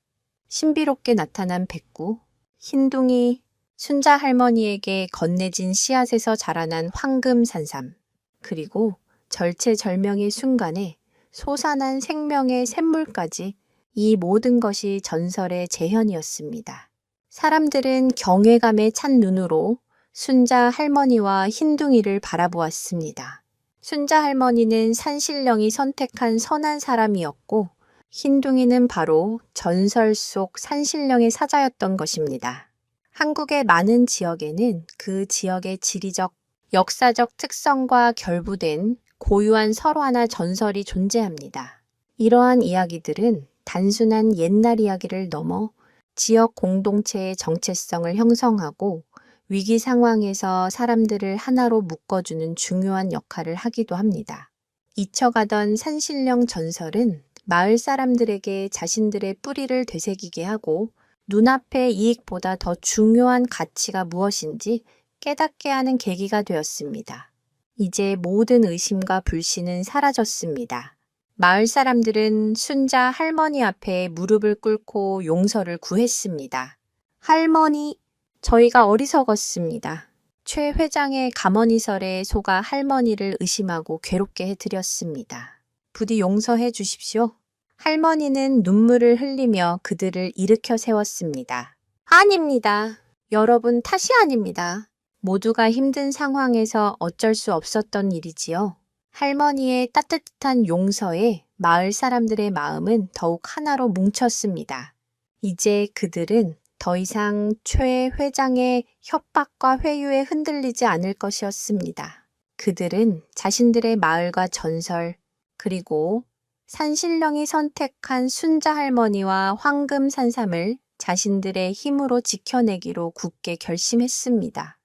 신비롭게 나타난 백구, 흰둥이, 순자 할머니에게 건네진 씨앗에서 자라난 황금 산삼, 그리고 절체절명의 순간에 솟아난 생명의 샘물까지 이 모든 것이 전설의 재현이었습니다. 사람들은 경외감에 찬 눈으로 순자 할머니와 흰둥이를 바라보았습니다. 순자 할머니는 산신령이 선택한 선한 사람이었고 흰둥이는 바로 전설 속 산신령의 사자였던 것입니다. 한국의 많은 지역에는 그 지역의 지리적, 역사적 특성과 결부된 고유한 설화나 전설이 존재합니다. 이러한 이야기들은 단순한 옛날 이야기를 넘어 지역 공동체의 정체성을 형성하고 위기 상황에서 사람들을 하나로 묶어주는 중요한 역할을 하기도 합니다. 잊혀가던 산신령 전설은 마을 사람들에게 자신들의 뿌리를 되새기게 하고 눈앞의 이익보다 더 중요한 가치가 무엇인지 깨닫게 하는 계기가 되었습니다. 이제 모든 의심과 불신은 사라졌습니다. 마을 사람들은 순자 할머니 앞에 무릎을 꿇고 용서를 구했습니다. 할머니, 저희가 어리석었습니다. 최 회장의 가머니설에 속아 할머니를 의심하고 괴롭게 해드렸습니다. 부디 용서해 주십시오. 할머니는 눈물을 흘리며 그들을 일으켜 세웠습니다. 아닙니다. 여러분 탓이 아닙니다. 모두가 힘든 상황에서 어쩔 수 없었던 일이지요. 할머니의 따뜻한 용서에 마을 사람들의 마음은 더욱 하나로 뭉쳤습니다. 이제 그들은 더 이상 최 회장의 협박과 회유에 흔들리지 않을 것이었습니다. 그들은 자신들의 마을과 전설, 그리고 산신령이 선택한 순자 할머니와 황금 산삼을 자신들의 힘으로 지켜내기로 굳게 결심했습니다.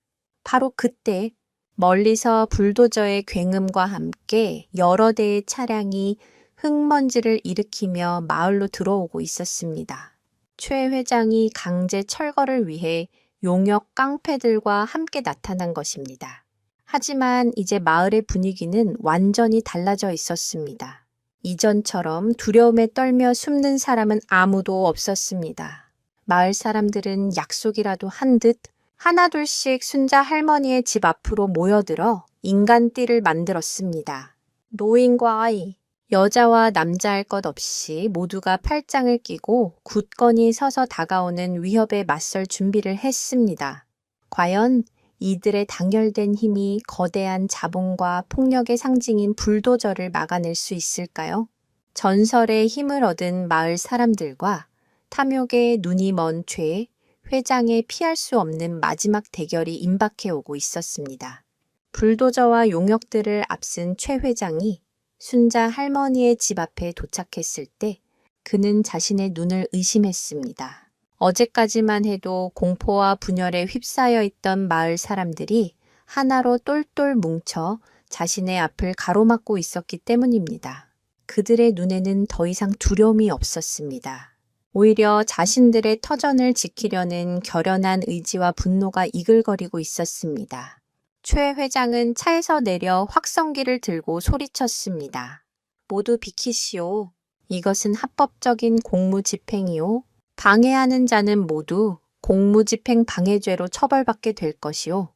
바로 그때 멀리서 불도저의 굉음과 함께 여러 대의 차량이 흙먼지를 일으키며 마을로 들어오고 있었습니다. 최 회장이 강제 철거를 위해 용역 깡패들과 함께 나타난 것입니다. 하지만 이제 마을의 분위기는 완전히 달라져 있었습니다. 이전처럼 두려움에 떨며 숨는 사람은 아무도 없었습니다. 마을 사람들은 약속이라도 한 듯 하나둘씩 순자 할머니의 집 앞으로 모여들어 인간띠를 만들었습니다. 노인과 아이, 여자와 남자 할 것 없이 모두가 팔짱을 끼고 굳건히 서서 다가오는 위협에 맞설 준비를 했습니다. 과연 이들의 단결된 힘이 거대한 자본과 폭력의 상징인 불도저를 막아낼 수 있을까요? 전설의 힘을 얻은 마을 사람들과 탐욕에 눈이 먼 최 회장의 피할 수 없는 마지막 대결이 임박해 오고 있었습니다. 불도저와 용역들을 앞선 최 회장이 순자 할머니의 집 앞에 도착했을 때 그는 자신의 눈을 의심했습니다. 어제까지만 해도 공포와 분열에 휩싸여 있던 마을 사람들이 하나로 똘똘 뭉쳐 자신의 앞을 가로막고 있었기 때문입니다. 그들의 눈에는 더 이상 두려움이 없었습니다. 오히려 자신들의 터전을 지키려는 결연한 의지와 분노가 이글거리고 있었습니다. 최 회장은 차에서 내려 확성기를 들고 소리쳤습니다. 모두 비키시오. 이것은 합법적인 공무집행이요. 방해하는 자는 모두 공무집행 방해죄로 처벌받게 될 것이요.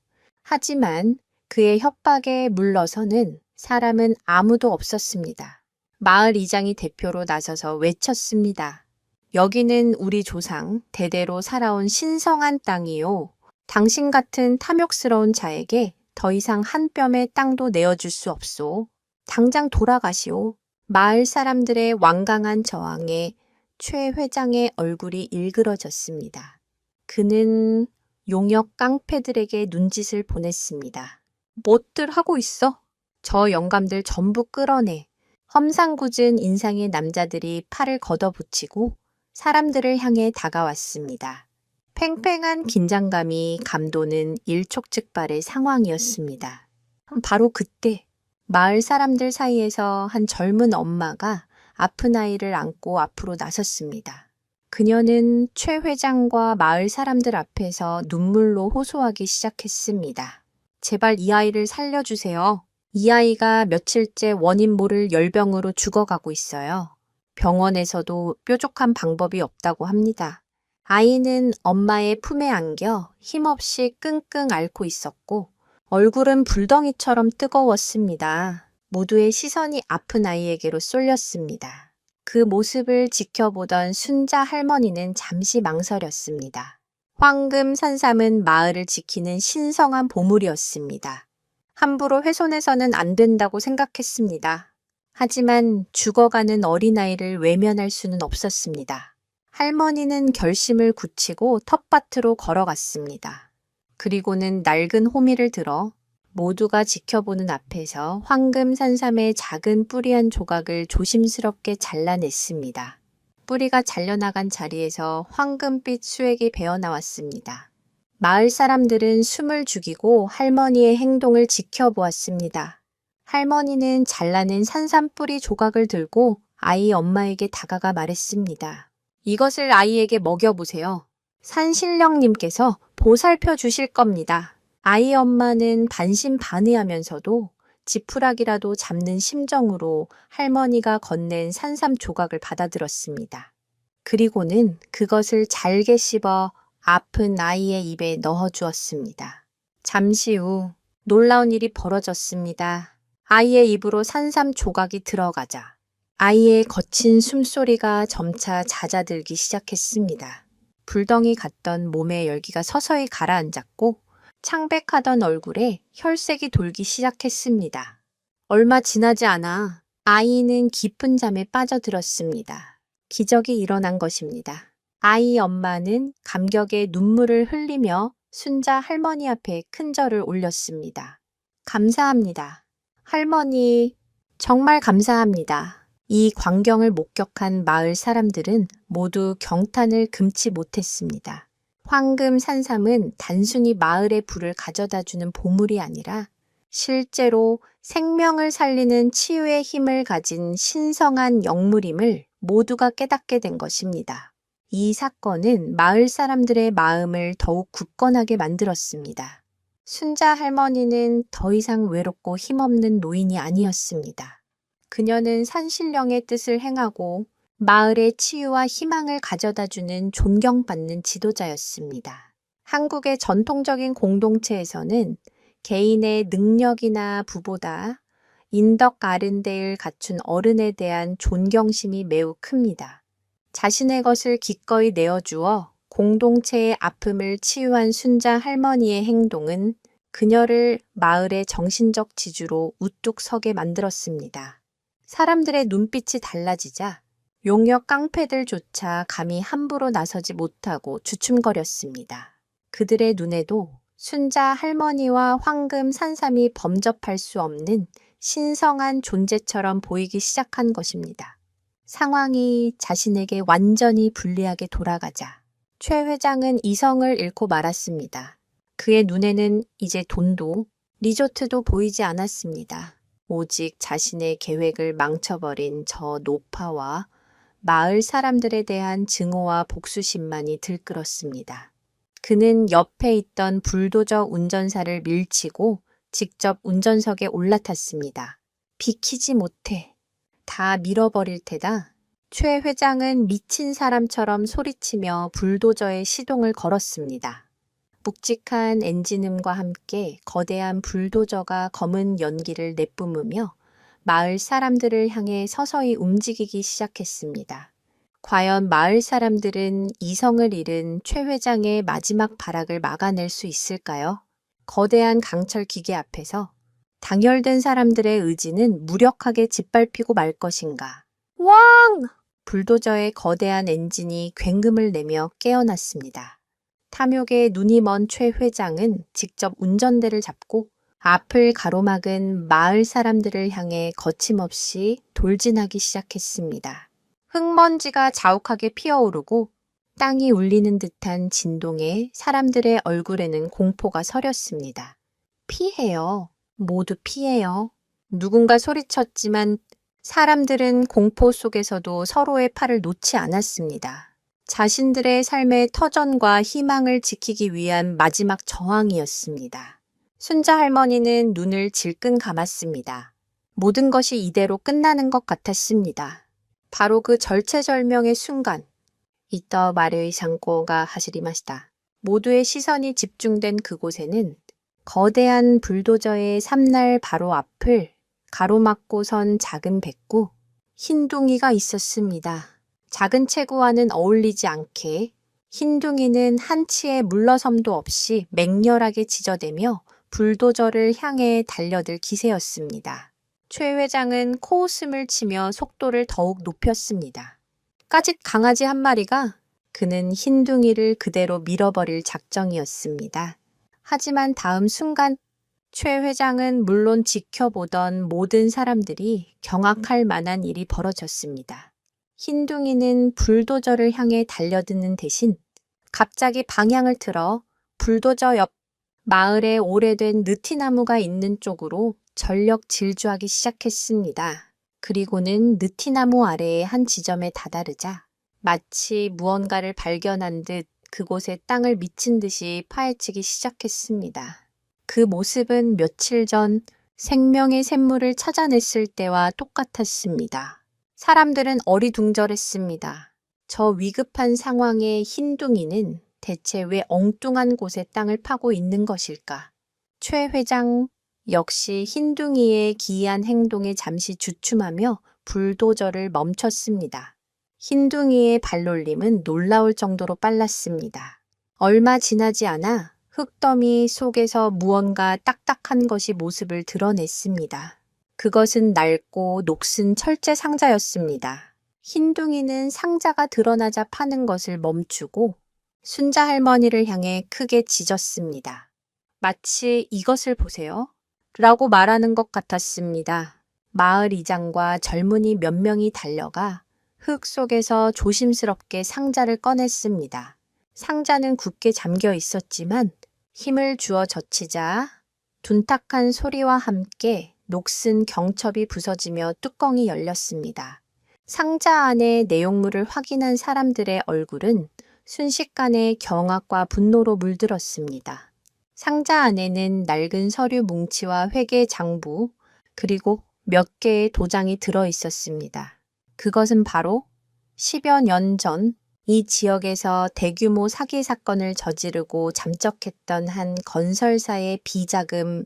하지만 그의 협박에 물러서는 사람은 아무도 없었습니다. 마을 이장이 대표로 나서서 외쳤습니다. 여기는 우리 조상 대대로 살아온 신성한 땅이요. 당신 같은 탐욕스러운 자에게 더 이상 한 뼘의 땅도 내어줄 수 없소. 당장 돌아가시오. 마을 사람들의 완강한 저항에 최 회장의 얼굴이 일그러졌습니다. 그는 용역 깡패들에게 눈짓을 보냈습니다. 뭐들 하고 있어? 저 영감들 전부 끌어내. 험상궂은 인상의 남자들이 팔을 걷어붙이고 사람들을 향해 다가왔습니다. 팽팽한 긴장감이 감도는 일촉즉발의 상황이었습니다. 바로 그때 마을 사람들 사이에서 한 젊은 엄마가 아픈 아이를 안고 앞으로 나섰습니다. 그녀는 최 회장과 마을 사람들 앞에서 눈물로 호소하기 시작했습니다. 제발 이 아이를 살려주세요. 이 아이가 며칠째 원인 모를 열병으로 죽어가고 있어요. 병원에서도 뾰족한 방법이 없다고 합니다. 아이는 엄마의 품에 안겨 힘없이 끙끙 앓고 있었고 얼굴은 불덩이처럼 뜨거웠습니다. 모두의 시선이 아픈 아이에게로 쏠렸습니다. 그 모습을 지켜보던 순자 할머니는 잠시 망설였습니다. 황금 산삼은 마을을 지키는 신성한 보물이었습니다. 함부로 훼손해서는 안 된다고 생각했습니다. 하지만 죽어가는 어린아이를 외면할 수는 없었습니다. 할머니는 결심을 굳히고 텃밭으로 걸어갔습니다. 그리고는 낡은 호미를 들어 모두가 지켜보는 앞에서 황금 산삼의 작은 뿌리 한 조각을 조심스럽게 잘라냈습니다. 뿌리가 잘려나간 자리에서 황금빛 수액이 배어나왔습니다. 마을 사람들은 숨을 죽이고 할머니의 행동을 지켜보았습니다. 할머니는 잘라낸 산삼 뿌리 조각을 들고 아이 엄마에게 다가가 말했습니다. 이것을 아이에게 먹여보세요. 산신령님께서 보살펴 주실 겁니다. 아이 엄마는 반신반의하면서도 지푸라기라도 잡는 심정으로 할머니가 건넨 산삼 조각을 받아들었습니다. 그리고는 그것을 잘게 씹어 아픈 아이의 입에 넣어주었습니다. 잠시 후 놀라운 일이 벌어졌습니다. 아이의 입으로 산삼 조각이 들어가자 아이의 거친 숨소리가 점차 잦아들기 시작했습니다. 불덩이 같던 몸의 열기가 서서히 가라앉았고 창백하던 얼굴에 혈색이 돌기 시작했습니다. 얼마 지나지 않아 아이는 깊은 잠에 빠져들었습니다. 기적이 일어난 것입니다. 아이 엄마는 감격에 눈물을 흘리며 순자 할머니 앞에 큰 절을 올렸습니다. 감사합니다. 할머니, 정말 감사합니다. 이 광경을 목격한 마을 사람들은 모두 경탄을 금치 못했습니다. 황금 산삼은 단순히 마을의 불을 가져다주는 보물이 아니라 실제로 생명을 살리는 치유의 힘을 가진 신성한 영물임을 모두가 깨닫게 된 것입니다. 이 사건은 마을 사람들의 마음을 더욱 굳건하게 만들었습니다. 순자 할머니는 더 이상 외롭고 힘없는 노인이 아니었습니다. 그녀는 산신령의 뜻을 행하고 마을의 치유와 희망을 가져다주는 존경받는 지도자였습니다. 한국의 전통적인 공동체에서는 개인의 능력이나 부보다 인덕 아른데를 갖춘 어른에 대한 존경심이 매우 큽니다. 자신의 것을 기꺼이 내어주어 공동체의 아픔을 치유한 순자 할머니의 행동은 그녀를 마을의 정신적 지주로 우뚝 서게 만들었습니다. 사람들의 눈빛이 달라지자 용역 깡패들조차 감히 함부로 나서지 못하고 주춤거렸습니다. 그들의 눈에도 순자 할머니와 황금 산삼이 범접할 수 없는 신성한 존재처럼 보이기 시작한 것입니다. 상황이 자신에게 완전히 불리하게 돌아가자 최 회장은 이성을 잃고 말았습니다. 그의 눈에는 이제 돈도 리조트도 보이지 않았습니다. 오직 자신의 계획을 망쳐버린 저 노파와 마을 사람들에 대한 증오와 복수심만이 들끓었습니다. 그는 옆에 있던 불도저 운전사를 밀치고 직접 운전석에 올라탔습니다. 비키지 못해. 다 밀어버릴 테다. 최 회장은 미친 사람처럼 소리치며 불도저에 시동을 걸었습니다. 묵직한 엔진음과 함께 거대한 불도저가 검은 연기를 내뿜으며 마을 사람들을 향해 서서히 움직이기 시작했습니다. 과연 마을 사람들은 이성을 잃은 최 회장의 마지막 발악을 막아낼 수 있을까요? 거대한 강철 기계 앞에서 당열된 사람들의 의지는 무력하게 짓밟히고 말 것인가? 왕! 불도저의 거대한 엔진이 굉음을 내며 깨어났습니다. 탐욕에 눈이 먼 최 회장은 직접 운전대를 잡고 앞을 가로막은 마을 사람들을 향해 거침없이 돌진하기 시작했습니다. 흙먼지가 자욱하게 피어오르고 땅이 울리는 듯한 진동에 사람들의 얼굴에는 공포가 서렸습니다. 피해요. 모두 피해요. 누군가 소리쳤지만 사람들은 공포 속에서도 서로의 팔을 놓지 않았습니다. 자신들의 삶의 터전과 희망을 지키기 위한 마지막 저항이었습니다. 순자 할머니는 눈을 질끈 감았습니다. 모든 것이 이대로 끝나는 것 같았습니다. 바로 그 절체절명의 순간, 이떠 마르이 상고가 하시리마시다. 모두의 시선이 집중된 그곳에는 거대한 불도저의 삼날 바로 앞을 가로막고 선 작은 백구, 흰둥이가 있었습니다. 작은 체구와는 어울리지 않게 흰둥이는 한치의 물러섬도 없이 맹렬하게 지저대며 불도저를 향해 달려들 기세였습니다. 최 회장은 코웃음을 치며 속도를 더욱 높였습니다. 까짓 강아지 한 마리가 그는 흰둥이를 그대로 밀어버릴 작정이었습니다. 하지만 다음 순간 최 회장은 물론 지켜보던 모든 사람들이 경악할 만한 일이 벌어졌습니다. 흰둥이는 불도저를 향해 달려드는 대신 갑자기 방향을 틀어 불도저 옆 마을에 오래된 느티나무가 있는 쪽으로 전력 질주하기 시작했습니다. 그리고는 느티나무 아래의 한 지점에 다다르자 마치 무언가를 발견한 듯 그곳에 땅을 미친 듯이 파헤치기 시작했습니다. 그 모습은 며칠 전 생명의 샘물을 찾아냈을 때와 똑같았습니다. 사람들은 어리둥절했습니다. 저 위급한 상황에 흰둥이는 대체 왜 엉뚱한 곳에 땅을 파고 있는 것일까? 최 회장 역시 흰둥이의 기이한 행동에 잠시 주춤하며 불도저를 멈췄습니다. 흰둥이의 발놀림은 놀라울 정도로 빨랐습니다. 얼마 지나지 않아 흙더미 속에서 무언가 딱딱한 것이 모습을 드러냈습니다. 그것은 낡고 녹슨 철제 상자였습니다. 흰둥이는 상자가 드러나자 파는 것을 멈추고 순자 할머니를 향해 크게 짖었습니다. 마치 이것을 보세요. 라고 말하는 것 같았습니다. 마을 이장과 젊은이 몇 명이 달려가 흙 속에서 조심스럽게 상자를 꺼냈습니다. 상자는 굳게 잠겨 있었지만 힘을 주어 젖히자 둔탁한 소리와 함께 녹슨 경첩이 부서지며 뚜껑이 열렸습니다. 상자 안의 내용물을 확인한 사람들의 얼굴은 순식간에 경악과 분노로 물들었습니다. 상자 안에는 낡은 서류 뭉치와 회계 장부, 그리고 몇 개의 도장이 들어 있었습니다. 그것은 바로 10여 년 전 이 지역에서 대규모 사기 사건을 저지르고 잠적했던 한 건설사의 비자금,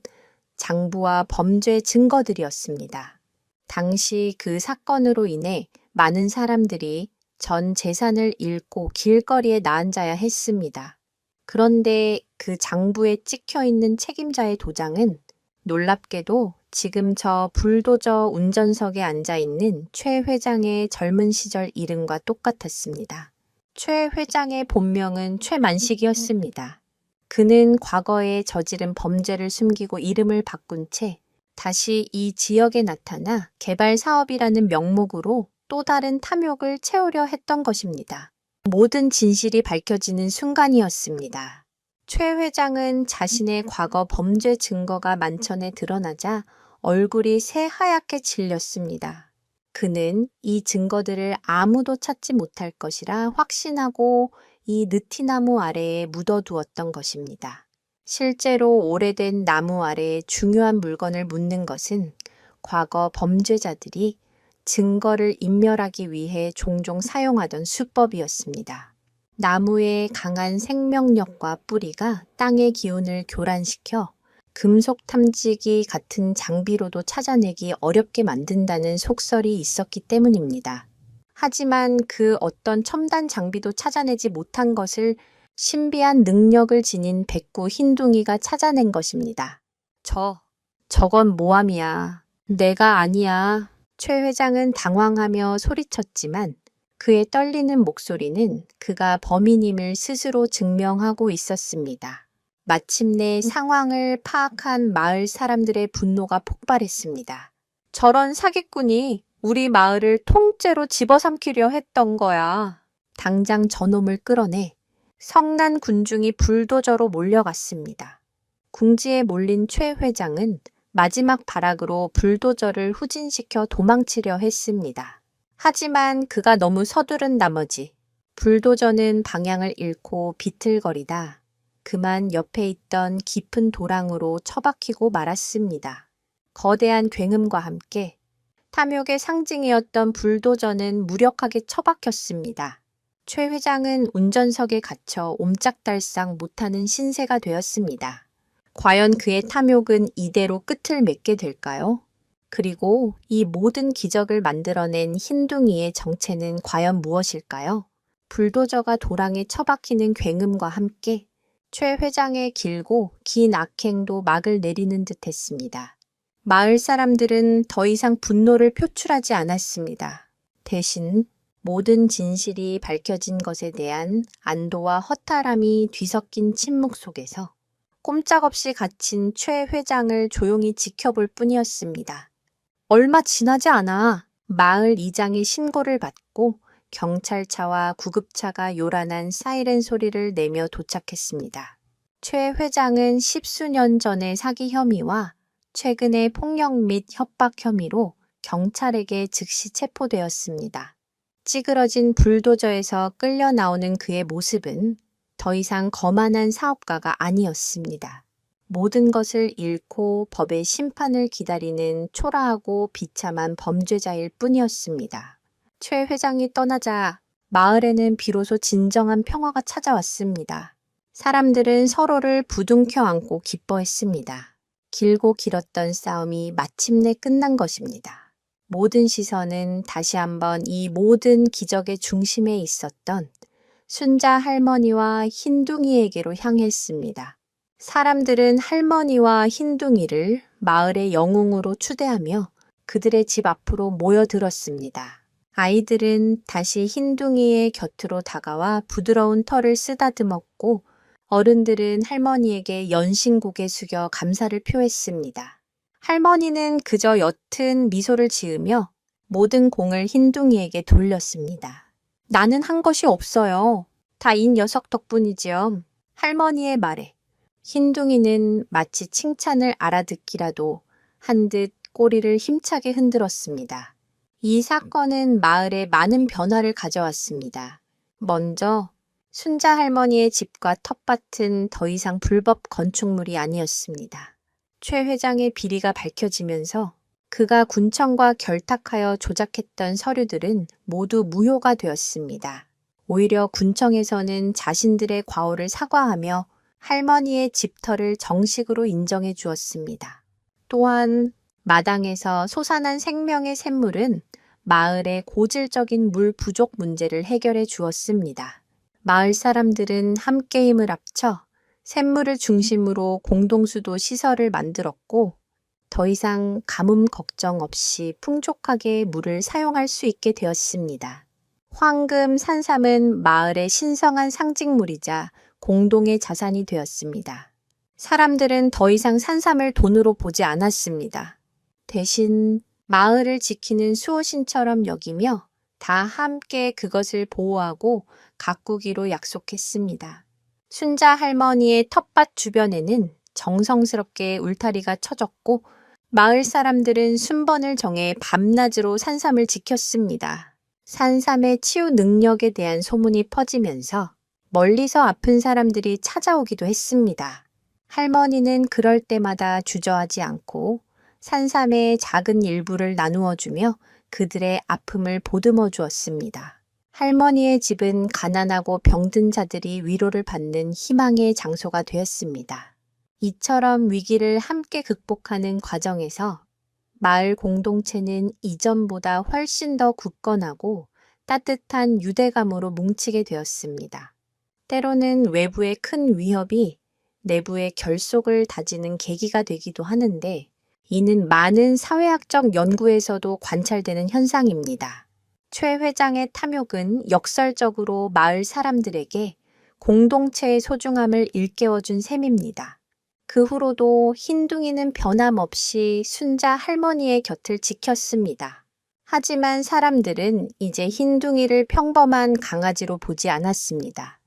장부와 범죄 증거들이었습니다. 당시 그 사건으로 인해 많은 사람들이 전 재산을 잃고 길거리에 나앉아야 했습니다. 그런데 그 장부에 찍혀 있는 책임자의 도장은 놀랍게도 지금 저 불도저 운전석에 앉아 있는 최 회장의 젊은 시절 이름과 똑같았습니다. 최 회장의 본명은 최만식이었습니다. 그는 과거에 저지른 범죄를 숨기고 이름을 바꾼 채 다시 이 지역에 나타나 개발 사업이라는 명목으로 또 다른 탐욕을 채우려 했던 것입니다. 모든 진실이 밝혀지는 순간이었습니다. 최 회장은 자신의 과거 범죄 증거가 만천에 드러나자 얼굴이 새하얗게 질렸습니다. 그는 이 증거들을 아무도 찾지 못할 것이라 확신하고 이 느티나무 아래에 묻어두었던 것입니다. 실제로 오래된 나무 아래에 중요한 물건을 묻는 것은 과거 범죄자들이 증거를 인멸하기 위해 종종 사용하던 수법이었습니다. 나무의 강한 생명력과 뿌리가 땅의 기운을 교란시켜 금속 탐지기 같은 장비로도 찾아내기 어렵게 만든다는 속설이 있었기 때문입니다. 하지만 그 어떤 첨단 장비도 찾아내지 못한 것을 신비한 능력을 지닌 백구 흰둥이가 찾아낸 것입니다. 저건 모함이야. 내가 아니야. 최 회장은 당황하며 소리쳤지만 그의 떨리는 목소리는 그가 범인임을 스스로 증명하고 있었습니다. 마침내 상황을 파악한 마을 사람들의 분노가 폭발했습니다. 저런 사기꾼이 우리 마을을 통째로 집어삼키려 했던 거야. 당장 저놈을 끌어내 성난 군중이 불도저로 몰려갔습니다. 궁지에 몰린 최 회장은 마지막 발악으로 불도저를 후진시켜 도망치려 했습니다. 하지만 그가 너무 서두른 나머지 불도저는 방향을 잃고 비틀거리다 그만 옆에 있던 깊은 도랑으로 처박히고 말았습니다. 거대한 굉음과 함께 탐욕의 상징이었던 불도저는 무력하게 처박혔습니다. 최 회장은 운전석에 갇혀 옴짝달싹 못하는 신세가 되었습니다. 과연 그의 탐욕은 이대로 끝을 맺게 될까요? 그리고 이 모든 기적을 만들어낸 흰둥이의 정체는 과연 무엇일까요? 불도저가 도랑에 처박히는 굉음과 함께 최 회장의 길고 긴 악행도 막을 내리는 듯 했습니다. 마을 사람들은 더 이상 분노를 표출하지 않았습니다. 대신 모든 진실이 밝혀진 것에 대한 안도와 허탈함이 뒤섞인 침묵 속에서 꼼짝없이 갇힌 최 회장을 조용히 지켜볼 뿐이었습니다. 얼마 지나지 않아 마을 이장의 신고를 받고 경찰차와 구급차가 요란한 사이렌 소리를 내며 도착했습니다. 최 회장은 10수년 전의 사기 혐의와 최근의 폭력 및 협박 혐의로 경찰에게 즉시 체포되었습니다. 찌그러진 불도저에서 끌려 나오는 그의 모습은 더 이상 거만한 사업가가 아니었습니다. 모든 것을 잃고 법의 심판을 기다리는 초라하고 비참한 범죄자일 뿐이었습니다. 최 회장이 떠나자 마을에는 비로소 진정한 평화가 찾아왔습니다. 사람들은 서로를 부둥켜 안고 기뻐했습니다. 길고 길었던 싸움이 마침내 끝난 것입니다. 모든 시선은 다시 한번 이 모든 기적의 중심에 있었던 순자 할머니와 흰둥이에게로 향했습니다. 사람들은 할머니와 흰둥이를 마을의 영웅으로 추대하며 그들의 집 앞으로 모여들었습니다. 아이들은 다시 흰둥이의 곁으로 다가와 부드러운 털을 쓰다듬었고 어른들은 할머니에게 연신 고개 숙여 감사를 표했습니다. 할머니는 그저 옅은 미소를 지으며 모든 공을 흰둥이에게 돌렸습니다. 나는 한 것이 없어요. 다 이 녀석 덕분이지요. 할머니의 말에 흰둥이는 마치 칭찬을 알아듣기라도 한 듯 꼬리를 힘차게 흔들었습니다. 이 사건은 마을에 많은 변화를 가져왔습니다. 먼저 순자 할머니의 집과 텃밭은 더 이상 불법 건축물이 아니었습니다. 최 회장의 비리가 밝혀지면서 그가 군청과 결탁하여 조작했던 서류들은 모두 무효가 되었습니다. 오히려 군청에서는 자신들의 과오를 사과하며 할머니의 집터를 정식으로 인정해 주었습니다. 또한 마당에서 솟아난 생명의 샘물은 마을의 고질적인 물 부족 문제를 해결해 주었습니다. 마을 사람들은 함께 힘을 합쳐 샘물을 중심으로 공동수도 시설을 만들었고 더 이상 가뭄 걱정 없이 풍족하게 물을 사용할 수 있게 되었습니다. 황금 산삼은 마을의 신성한 상징물이자 공동의 자산이 되었습니다. 사람들은 더 이상 산삼을 돈으로 보지 않았습니다. 대신 마을을 지키는 수호신처럼 여기며 다 함께 그것을 보호하고 가꾸기로 약속했습니다. 순자 할머니의 텃밭 주변에는 정성스럽게 울타리가 쳐졌고 마을 사람들은 순번을 정해 밤낮으로 산삼을 지켰습니다. 산삼의 치유 능력에 대한 소문이 퍼지면서 멀리서 아픈 사람들이 찾아오기도 했습니다. 할머니는 그럴 때마다 주저하지 않고 산삼의 작은 일부를 나누어 주며 그들의 아픔을 보듬어 주었습니다. 할머니의 집은 가난하고 병든 자들이 위로를 받는 희망의 장소가 되었습니다. 이처럼 위기를 함께 극복하는 과정에서 마을 공동체는 이전보다 훨씬 더 굳건하고 따뜻한 유대감으로 뭉치게 되었습니다. 때로는 외부의 큰 위협이 내부의 결속을 다지는 계기가 되기도 하는데, 이는 많은 사회학적 연구에서도 관찰되는 현상입니다. 최 회장의 탐욕은 역설적으로 마을 사람들에게 공동체의 소중함을 일깨워준 셈입니다. 그 후로도 흰둥이는 변함없이 순자 할머니의 곁을 지켰습니다. 하지만 사람들은 이제 흰둥이를 평범한 강아지로 보지 않았습니다.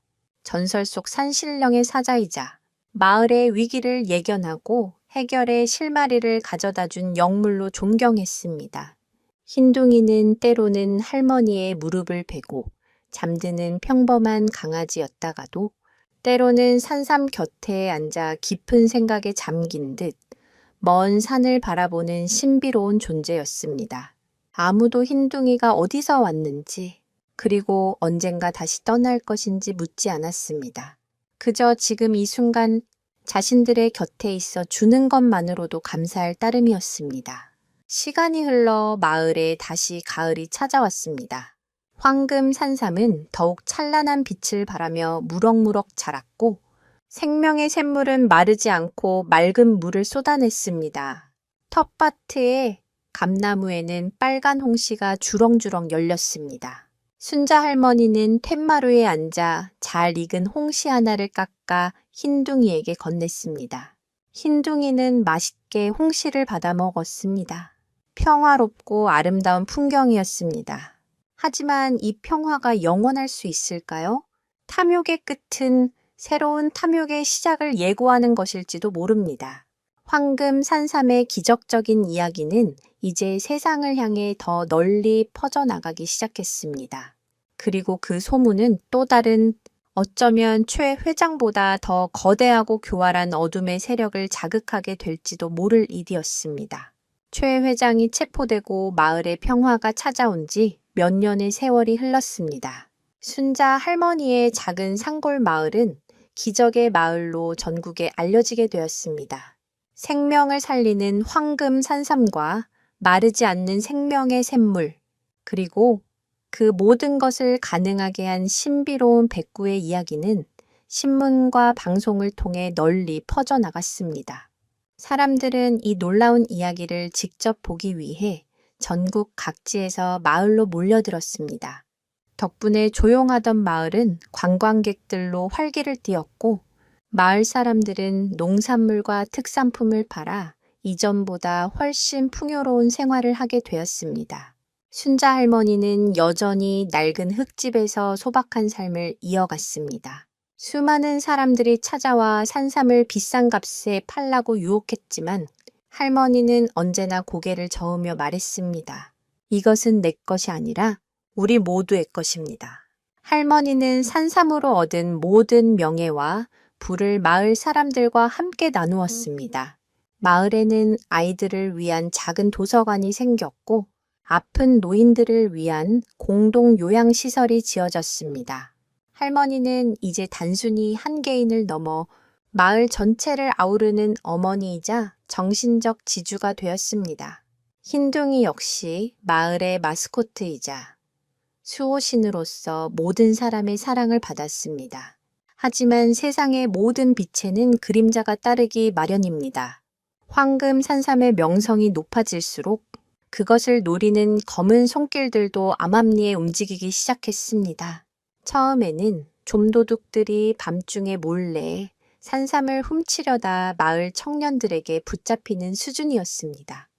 전설 속 산신령의 사자이자 마을의 위기를 예견하고 해결의 실마리를 가져다준 영물로 존경했습니다. 흰둥이는 때로는 할머니의 무릎을 베고 잠드는 평범한 강아지였다가도 때로는 산삼 곁에 앉아 깊은 생각에 잠긴 듯 먼 산을 바라보는 신비로운 존재였습니다. 아무도 흰둥이가 어디서 왔는지 그리고 언젠가 다시 떠날 것인지 묻지 않았습니다. 그저 지금 이 순간 자신들의 곁에 있어 주는 것만으로도 감사할 따름이었습니다. 시간이 흘러 마을에 다시 가을이 찾아왔습니다. 황금 산삼은 더욱 찬란한 빛을 발하며 무럭무럭 자랐고 생명의 샘물은 마르지 않고 맑은 물을 쏟아냈습니다. 텃밭의 감나무에는 빨간 홍시가 주렁주렁 열렸습니다. 순자 할머니는 툇마루에 앉아 잘 익은 홍시 하나를 깎아 흰둥이에게 건넸습니다. 흰둥이는 맛있게 홍시를 받아 먹었습니다. 평화롭고 아름다운 풍경이었습니다. 하지만 이 평화가 영원할 수 있을까요? 탐욕의 끝은 새로운 탐욕의 시작을 예고하는 것일지도 모릅니다. 황금 산삼의 기적적인 이야기는 이제 세상을 향해 더 널리 퍼져나가기 시작했습니다. 그리고 그 소문은 또 다른 어쩌면 최 회장보다 더 거대하고 교활한 어둠의 세력을 자극하게 될지도 모를 일이었습니다. 최 회장이 체포되고 마을의 평화가 찾아온 지 몇 년의 세월이 흘렀습니다. 순자 할머니의 작은 산골 마을은 기적의 마을로 전국에 알려지게 되었습니다. 생명을 살리는 황금 산삼과 마르지 않는 생명의 샘물, 그리고 그 모든 것을 가능하게 한 신비로운 백구의 이야기는 신문과 방송을 통해 널리 퍼져나갔습니다. 사람들은 이 놀라운 이야기를 직접 보기 위해 전국 각지에서 마을로 몰려들었습니다. 덕분에 조용하던 마을은 관광객들로 활기를 띠었고 마을 사람들은 농산물과 특산품을 팔아 이전보다 훨씬 풍요로운 생활을 하게 되었습니다. 순자 할머니는 여전히 낡은 흙집에서 소박한 삶을 이어갔습니다. 수많은 사람들이 찾아와 산삼을 비싼 값에 팔라고 유혹했지만 할머니는 언제나 고개를 저으며 말했습니다. 이것은 내 것이 아니라 우리 모두의 것입니다. 할머니는 산삼으로 얻은 모든 명예와 부를 마을 사람들과 함께 나누었습니다. 마을에는 아이들을 위한 작은 도서관이 생겼고 아픈 노인들을 위한 공동 요양시설이 지어졌습니다. 할머니는 이제 단순히 한 개인을 넘어 마을 전체를 아우르는 어머니이자 정신적 지주가 되었습니다. 흰둥이 역시 마을의 마스코트이자 수호신으로서 모든 사람의 사랑을 받았습니다. 하지만 세상의 모든 빛에는 그림자가 따르기 마련입니다. 황금 산삼의 명성이 높아질수록 그것을 노리는 검은 손길들도 암암리에 움직이기 시작했습니다. 처음에는 좀도둑들이 밤중에 몰래 산삼을 훔치려다 마을 청년들에게 붙잡히는 수준이었습니다.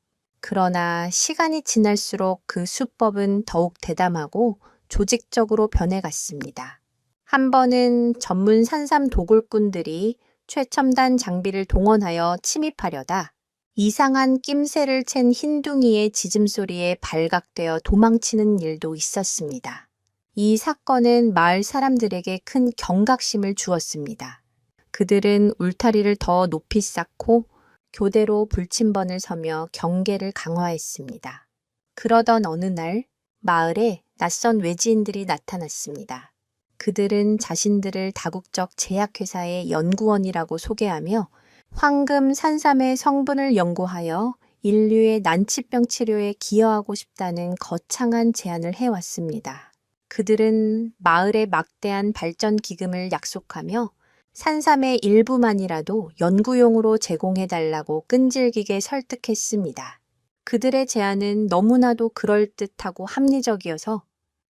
그러나 시간이 지날수록 그 수법은 더욱 대담하고 조직적으로 변해갔습니다. 한 번은 전문 산삼 도굴꾼들이 최첨단 장비를 동원하여 침입하려다 이상한 낌새를 챈 흰둥이의 짖음소리에 발각되어 도망치는 일도 있었습니다. 이 사건은 마을 사람들에게 큰 경각심을 주었습니다. 그들은 울타리를 더 높이 쌓고 교대로 불침번을 서며 경계를 강화했습니다. 그러던 어느 날 마을에 낯선 외지인들이 나타났습니다. 그들은 자신들을 다국적 제약회사의 연구원이라고 소개하며 황금 산삼의 성분을 연구하여 인류의 난치병 치료에 기여하고 싶다는 거창한 제안을 해왔습니다. 그들은 마을에 막대한 발전 기금을 약속하며 산삼의 일부만이라도 연구용으로 제공해달라고 끈질기게 설득했습니다. 그들의 제안은 너무나도 그럴듯하고 합리적이어서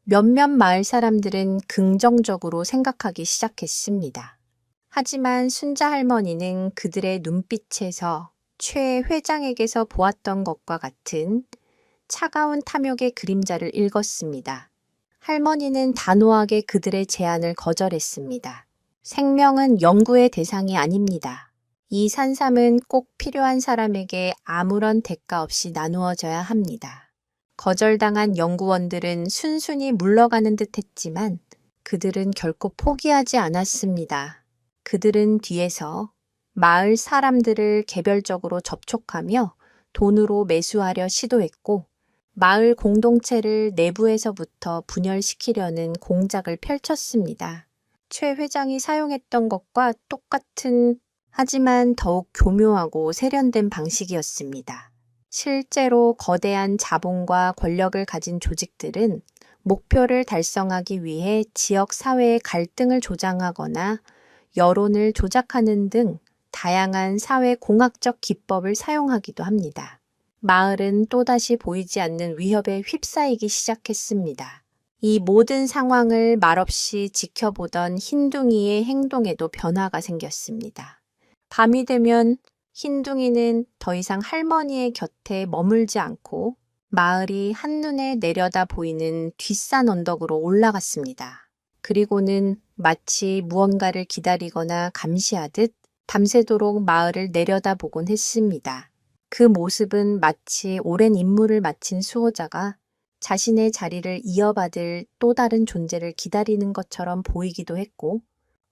몇몇 마을 사람들은 긍정적으로 생각하기 시작했습니다. 하지만 순자 할머니는 그들의 눈빛에서 최 회장에게서 보았던 것과 같은 차가운 탐욕의 그림자를 읽었습니다. 할머니는 단호하게 그들의 제안을 거절했습니다. 생명은 연구의 대상이 아닙니다. 이 산삼은 꼭 필요한 사람에게 아무런 대가 없이 나누어져야 합니다. 거절당한 연구원들은 순순히 물러가는 듯 했지만 그들은 결코 포기하지 않았습니다. 그들은 뒤에서 마을 사람들을 개별적으로 접촉하며 돈으로 매수하려 시도했고 마을 공동체를 내부에서부터 분열시키려는 공작을 펼쳤습니다. 최 회장이 사용했던 것과 똑같은 하지만 더욱 교묘하고 세련된 방식이었습니다. 실제로 거대한 자본과 권력을 가진 조직들은 목표를 달성하기 위해 지역 사회의 갈등을 조장하거나 여론을 조작하는 등 다양한 사회 공학적 기법을 사용하기도 합니다. 마을은 또다시 보이지 않는 위협에 휩싸이기 시작했습니다. 이 모든 상황을 말없이 지켜보던 흰둥이의 행동에도 변화가 생겼습니다. 밤이 되면 흰둥이는 더 이상 할머니의 곁에 머물지 않고 마을이 한눈에 내려다 보이는 뒷산 언덕으로 올라갔습니다. 그리고는 마치 무언가를 기다리거나 감시하듯 밤새도록 마을을 내려다보곤 했습니다. 그 모습은 마치 오랜 임무를 마친 수호자가 자신의 자리를 이어받을 또 다른 존재를 기다리는 것처럼 보이기도 했고,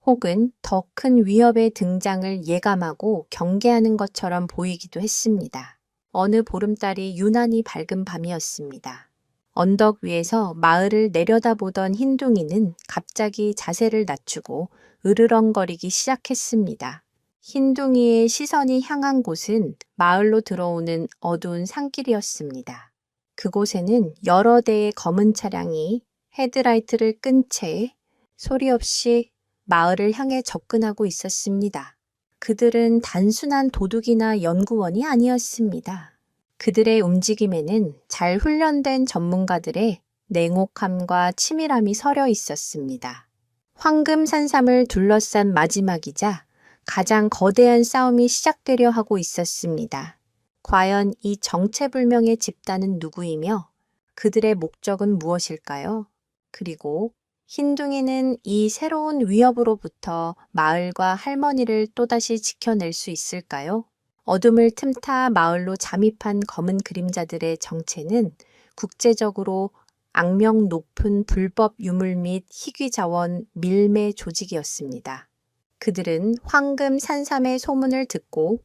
혹은 더 큰 위협의 등장을 예감하고 경계하는 것처럼 보이기도 했습니다. 어느 보름달이 유난히 밝은 밤이었습니다. 언덕 위에서 마을을 내려다보던 흰둥이는 갑자기 자세를 낮추고 으르렁거리기 시작했습니다. 흰둥이의 시선이 향한 곳은 마을로 들어오는 어두운 산길이었습니다. 그곳에는 여러 대의 검은 차량이 헤드라이트를 끈 채 소리 없이 마을을 향해 접근하고 있었습니다. 그들은 단순한 도둑이나 연구원이 아니었습니다. 그들의 움직임에는 잘 훈련된 전문가들의 냉혹함과 치밀함이 서려 있었습니다. 황금 산삼을 둘러싼 마지막이자 가장 거대한 싸움이 시작되려 하고 있었습니다. 과연 이 정체불명의 집단은 누구이며 그들의 목적은 무엇일까요? 그리고 흰둥이는 이 새로운 위협으로부터 마을과 할머니를 또다시 지켜낼 수 있을까요? 어둠을 틈타 마을로 잠입한 검은 그림자들의 정체는 국제적으로 악명 높은 불법 유물 및 희귀 자원 밀매 조직이었습니다. 그들은 황금 산삼의 소문을 듣고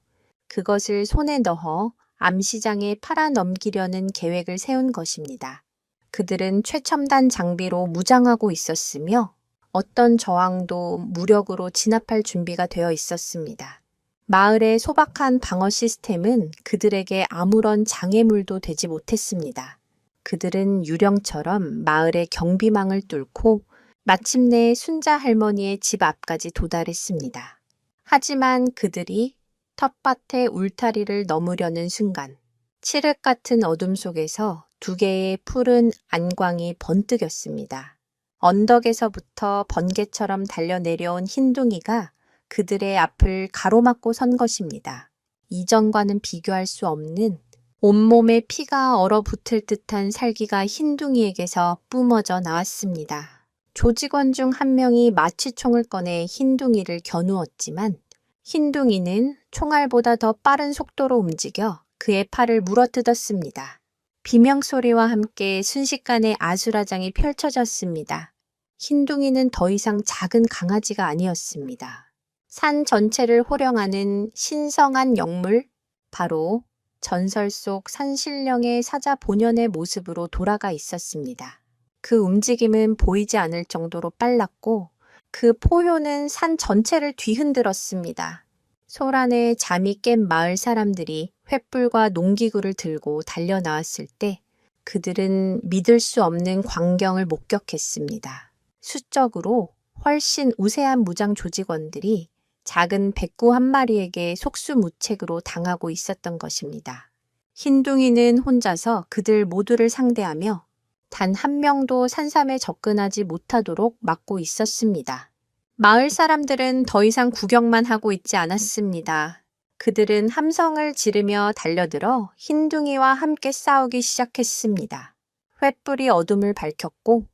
그것을 손에 넣어 암시장에 팔아넘기려는 계획을 세운 것입니다. 그들은 최첨단 장비로 무장하고 있었으며 어떤 저항도 무력으로 진압할 준비가 되어 있었습니다. 마을의 소박한 방어 시스템은 그들에게 아무런 장애물도 되지 못했습니다. 그들은 유령처럼 마을의 경비망을 뚫고 마침내 순자 할머니의 집 앞까지 도달했습니다. 하지만 그들이 텃밭의 울타리를 넘으려는 순간 칠흑 같은 어둠 속에서 두 개의 푸른 안광이 번뜩였습니다. 언덕에서부터 번개처럼 달려내려온 흰둥이가 그들의 앞을 가로막고 선 것입니다. 이전과는 비교할 수 없는 온몸에 피가 얼어붙을 듯한 살기가 흰둥이에게서 뿜어져 나왔습니다. 조직원 중 한 명이 마취총을 꺼내 흰둥이를 겨누었지만 흰둥이는 총알보다 더 빠른 속도로 움직여 그의 팔을 물어뜯었습니다. 비명소리와 함께 순식간에 아수라장이 펼쳐졌습니다. 흰둥이는 더 이상 작은 강아지가 아니었습니다. 산 전체를 호령하는 신성한 영물, 바로 전설 속 산신령의 사자 본연의 모습으로 돌아가 있었습니다. 그 움직임은 보이지 않을 정도로 빨랐고 그 포효는 산 전체를 뒤흔들었습니다. 소란에 잠이 깬 마을 사람들이 횃불과 농기구를 들고 달려 나왔을 때 그들은 믿을 수 없는 광경을 목격했습니다. 수적으로 훨씬 우세한 무장 조직원들이 작은 백구 한 마리에게 속수무책으로 당하고 있었던 것입니다. 흰둥이는 혼자서 그들 모두를 상대하며 단 한 명도 산삼에 접근하지 못하도록 막고 있었습니다. 마을 사람들은 더 이상 구경만 하고 있지 않았습니다. 그들은 함성을 지르며 달려들어 흰둥이와 함께 싸우기 시작했습니다. 횃불이 어둠을 밝혔고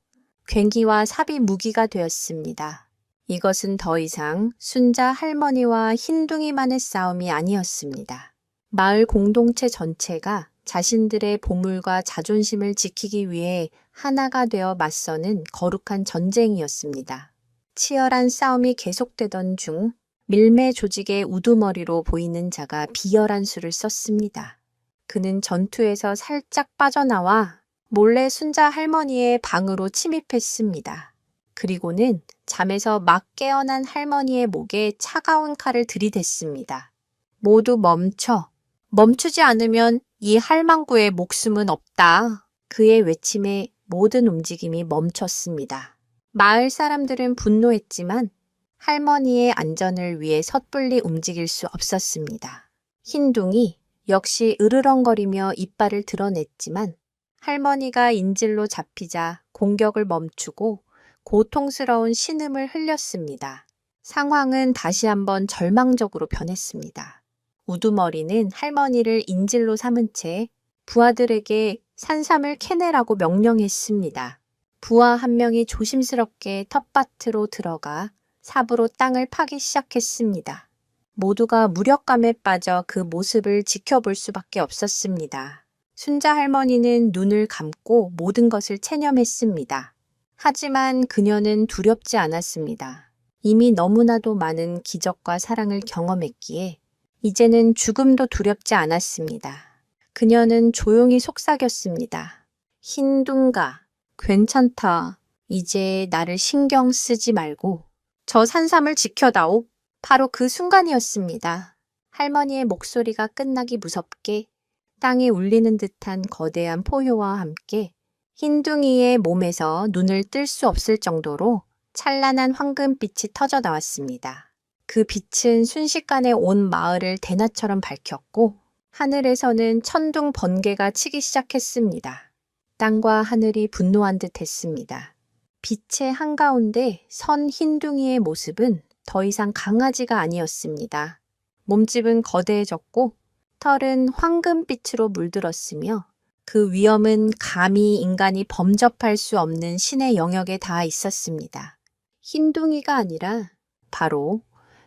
괭기와 삽이 무기가 되었습니다. 이것은 더 이상 순자 할머니와 흰둥이만의 싸움이 아니었습니다. 마을 공동체 전체가 자신들의 보물과 자존심을 지키기 위해 하나가 되어 맞서는 거룩한 전쟁이었습니다. 치열한 싸움이 계속되던 중 밀매 조직의 우두머리로 보이는 자가 비열한 수를 썼습니다. 그는 전투에서 살짝 빠져나와 몰래 순자 할머니의 방으로 침입했습니다. 그리고는 잠에서 막 깨어난 할머니의 목에 차가운 칼을 들이댔습니다. 모두 멈춰. 멈추지 않으면 이 할망구의 목숨은 없다. 그의 외침에 모든 움직임이 멈췄습니다. 마을 사람들은 분노했지만 할머니의 안전을 위해 섣불리 움직일 수 없었습니다. 흰둥이 역시 으르렁거리며 이빨을 드러냈지만 할머니가 인질로 잡히자 공격을 멈추고 고통스러운 신음을 흘렸습니다. 상황은 다시 한번 절망적으로 변했습니다. 우두머리는 할머니를 인질로 삼은 채 부하들에게 산삼을 캐내라고 명령했습니다. 부하 한 명이 조심스럽게 텃밭으로 들어가 삽으로 땅을 파기 시작했습니다. 모두가 무력감에 빠져 그 모습을 지켜볼 수밖에 없었습니다. 순자 할머니는 눈을 감고 모든 것을 체념했습니다. 하지만 그녀는 두렵지 않았습니다. 이미 너무나도 많은 기적과 사랑을 경험했기에 이제는 죽음도 두렵지 않았습니다. 그녀는 조용히 속삭였습니다. 흰둥가, 괜찮다. 이제 나를 신경 쓰지 말고 저 산삼을 지켜다오. 바로 그 순간이었습니다. 할머니의 목소리가 끝나기 무섭게 땅이 울리는 듯한 거대한 포효와 함께 흰둥이의 몸에서 눈을 뜰 수 없을 정도로 찬란한 황금빛이 터져 나왔습니다. 그 빛은 순식간에 온 마을을 대낮처럼 밝혔고 하늘에서는 천둥 번개가 치기 시작했습니다. 땅과 하늘이 분노한 듯 했습니다. 빛의 한가운데 선 흰둥이의 모습은 더 이상 강아지가 아니었습니다. 몸집은 거대해졌고 털은 황금빛으로 물들었으며 그 위엄은 감히 인간이 범접할 수 없는 신의 영역에 닿아 있었습니다. 흰둥이가 아니라 바로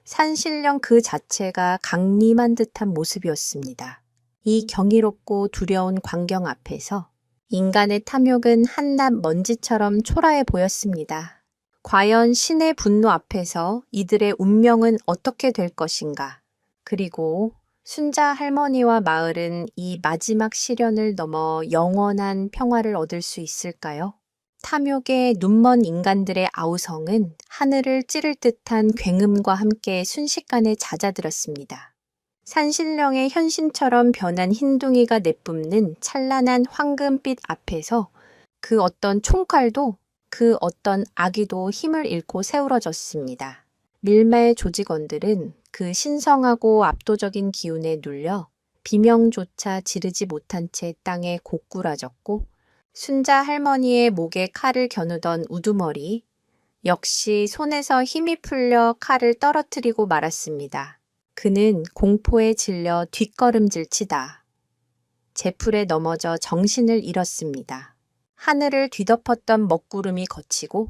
산신령 그 자체가 강림한 듯한 모습이었습니다. 이 경이롭고 두려운 광경 앞에서 인간의 탐욕은 한낱 먼지처럼 초라해 보였습니다. 과연 신의 분노 앞에서 이들의 운명은 어떻게 될 것인가? 그리고 순자 할머니와 마을은 이 마지막 시련을 넘어 영원한 평화를 얻을 수 있을까요? 탐욕에 눈먼 인간들의 아우성은 하늘을 찌를 듯한 굉음과 함께 순식간에 잦아들었습니다. 산신령의 현신처럼 변한 흰둥이가 내뿜는 찬란한 황금빛 앞에서 그 어떤 총칼도 그 어떤 아기도 힘을 잃고 세우러졌습니다. 밀매 조직원들은 그 신성하고 압도적인 기운에 눌려 비명조차 지르지 못한 채 땅에 고꾸라졌고 순자 할머니의 목에 칼을 겨누던 우두머리 역시 손에서 힘이 풀려 칼을 떨어뜨리고 말았습니다. 그는 공포에 질려 뒷걸음질치다 제풀에 넘어져 정신을 잃었습니다. 하늘을 뒤덮었던 먹구름이 걷히고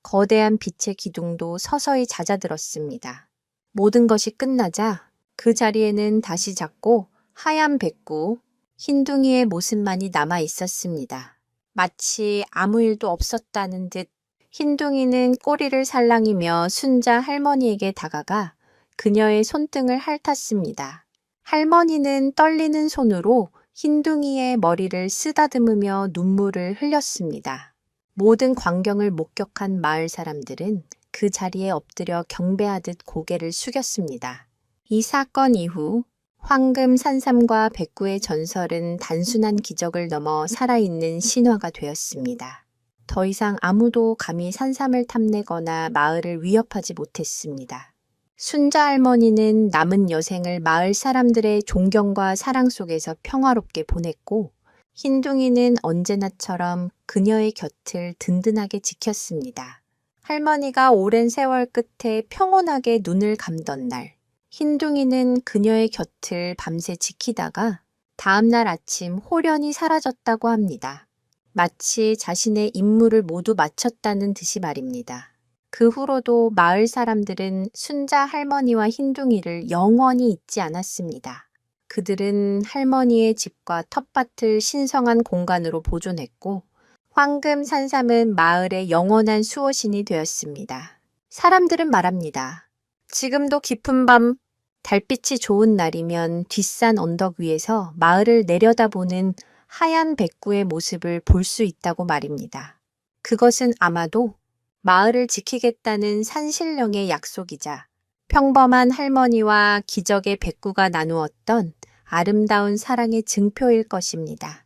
거대한 빛의 기둥도 서서히 잦아들었습니다. 모든 것이 끝나자 그 자리에는 다시 작고 하얀 백구, 흰둥이의 모습만이 남아 있었습니다. 마치 아무 일도 없었다는 듯 흰둥이는 꼬리를 살랑이며 순자 할머니에게 다가가 그녀의 손등을 핥았습니다. 할머니는 떨리는 손으로 흰둥이의 머리를 쓰다듬으며 눈물을 흘렸습니다. 모든 광경을 목격한 마을 사람들은 그 자리에 엎드려 경배하듯 고개를 숙였습니다. 이 사건 이후 황금 산삼과 백구의 전설은 단순한 기적을 넘어 살아있는 신화가 되었습니다. 더 이상 아무도 감히 산삼을 탐내거나 마을을 위협하지 못했습니다. 순자 할머니는 남은 여생을 마을 사람들의 존경과 사랑 속에서 평화롭게 보냈고, 흰둥이는 언제나처럼 그녀의 곁을 든든하게 지켰습니다. 할머니가 오랜 세월 끝에 평온하게 눈을 감던 날, 흰둥이는 그녀의 곁을 밤새 지키다가 다음날 아침 홀연히 사라졌다고 합니다. 마치 자신의 임무를 모두 마쳤다는 듯이 말입니다. 그 후로도 마을 사람들은 순자 할머니와 흰둥이를 영원히 잊지 않았습니다. 그들은 할머니의 집과 텃밭을 신성한 공간으로 보존했고, 황금 산삼은 마을의 영원한 수호신이 되었습니다. 사람들은 말합니다. 지금도 깊은 밤 달빛이 좋은 날이면 뒷산 언덕 위에서 마을을 내려다보는 하얀 백구의 모습을 볼 수 있다고 말입니다. 그것은 아마도 마을을 지키겠다는 산신령의 약속이자 평범한 할머니와 기적의 백구가 나누었던 아름다운 사랑의 증표일 것입니다.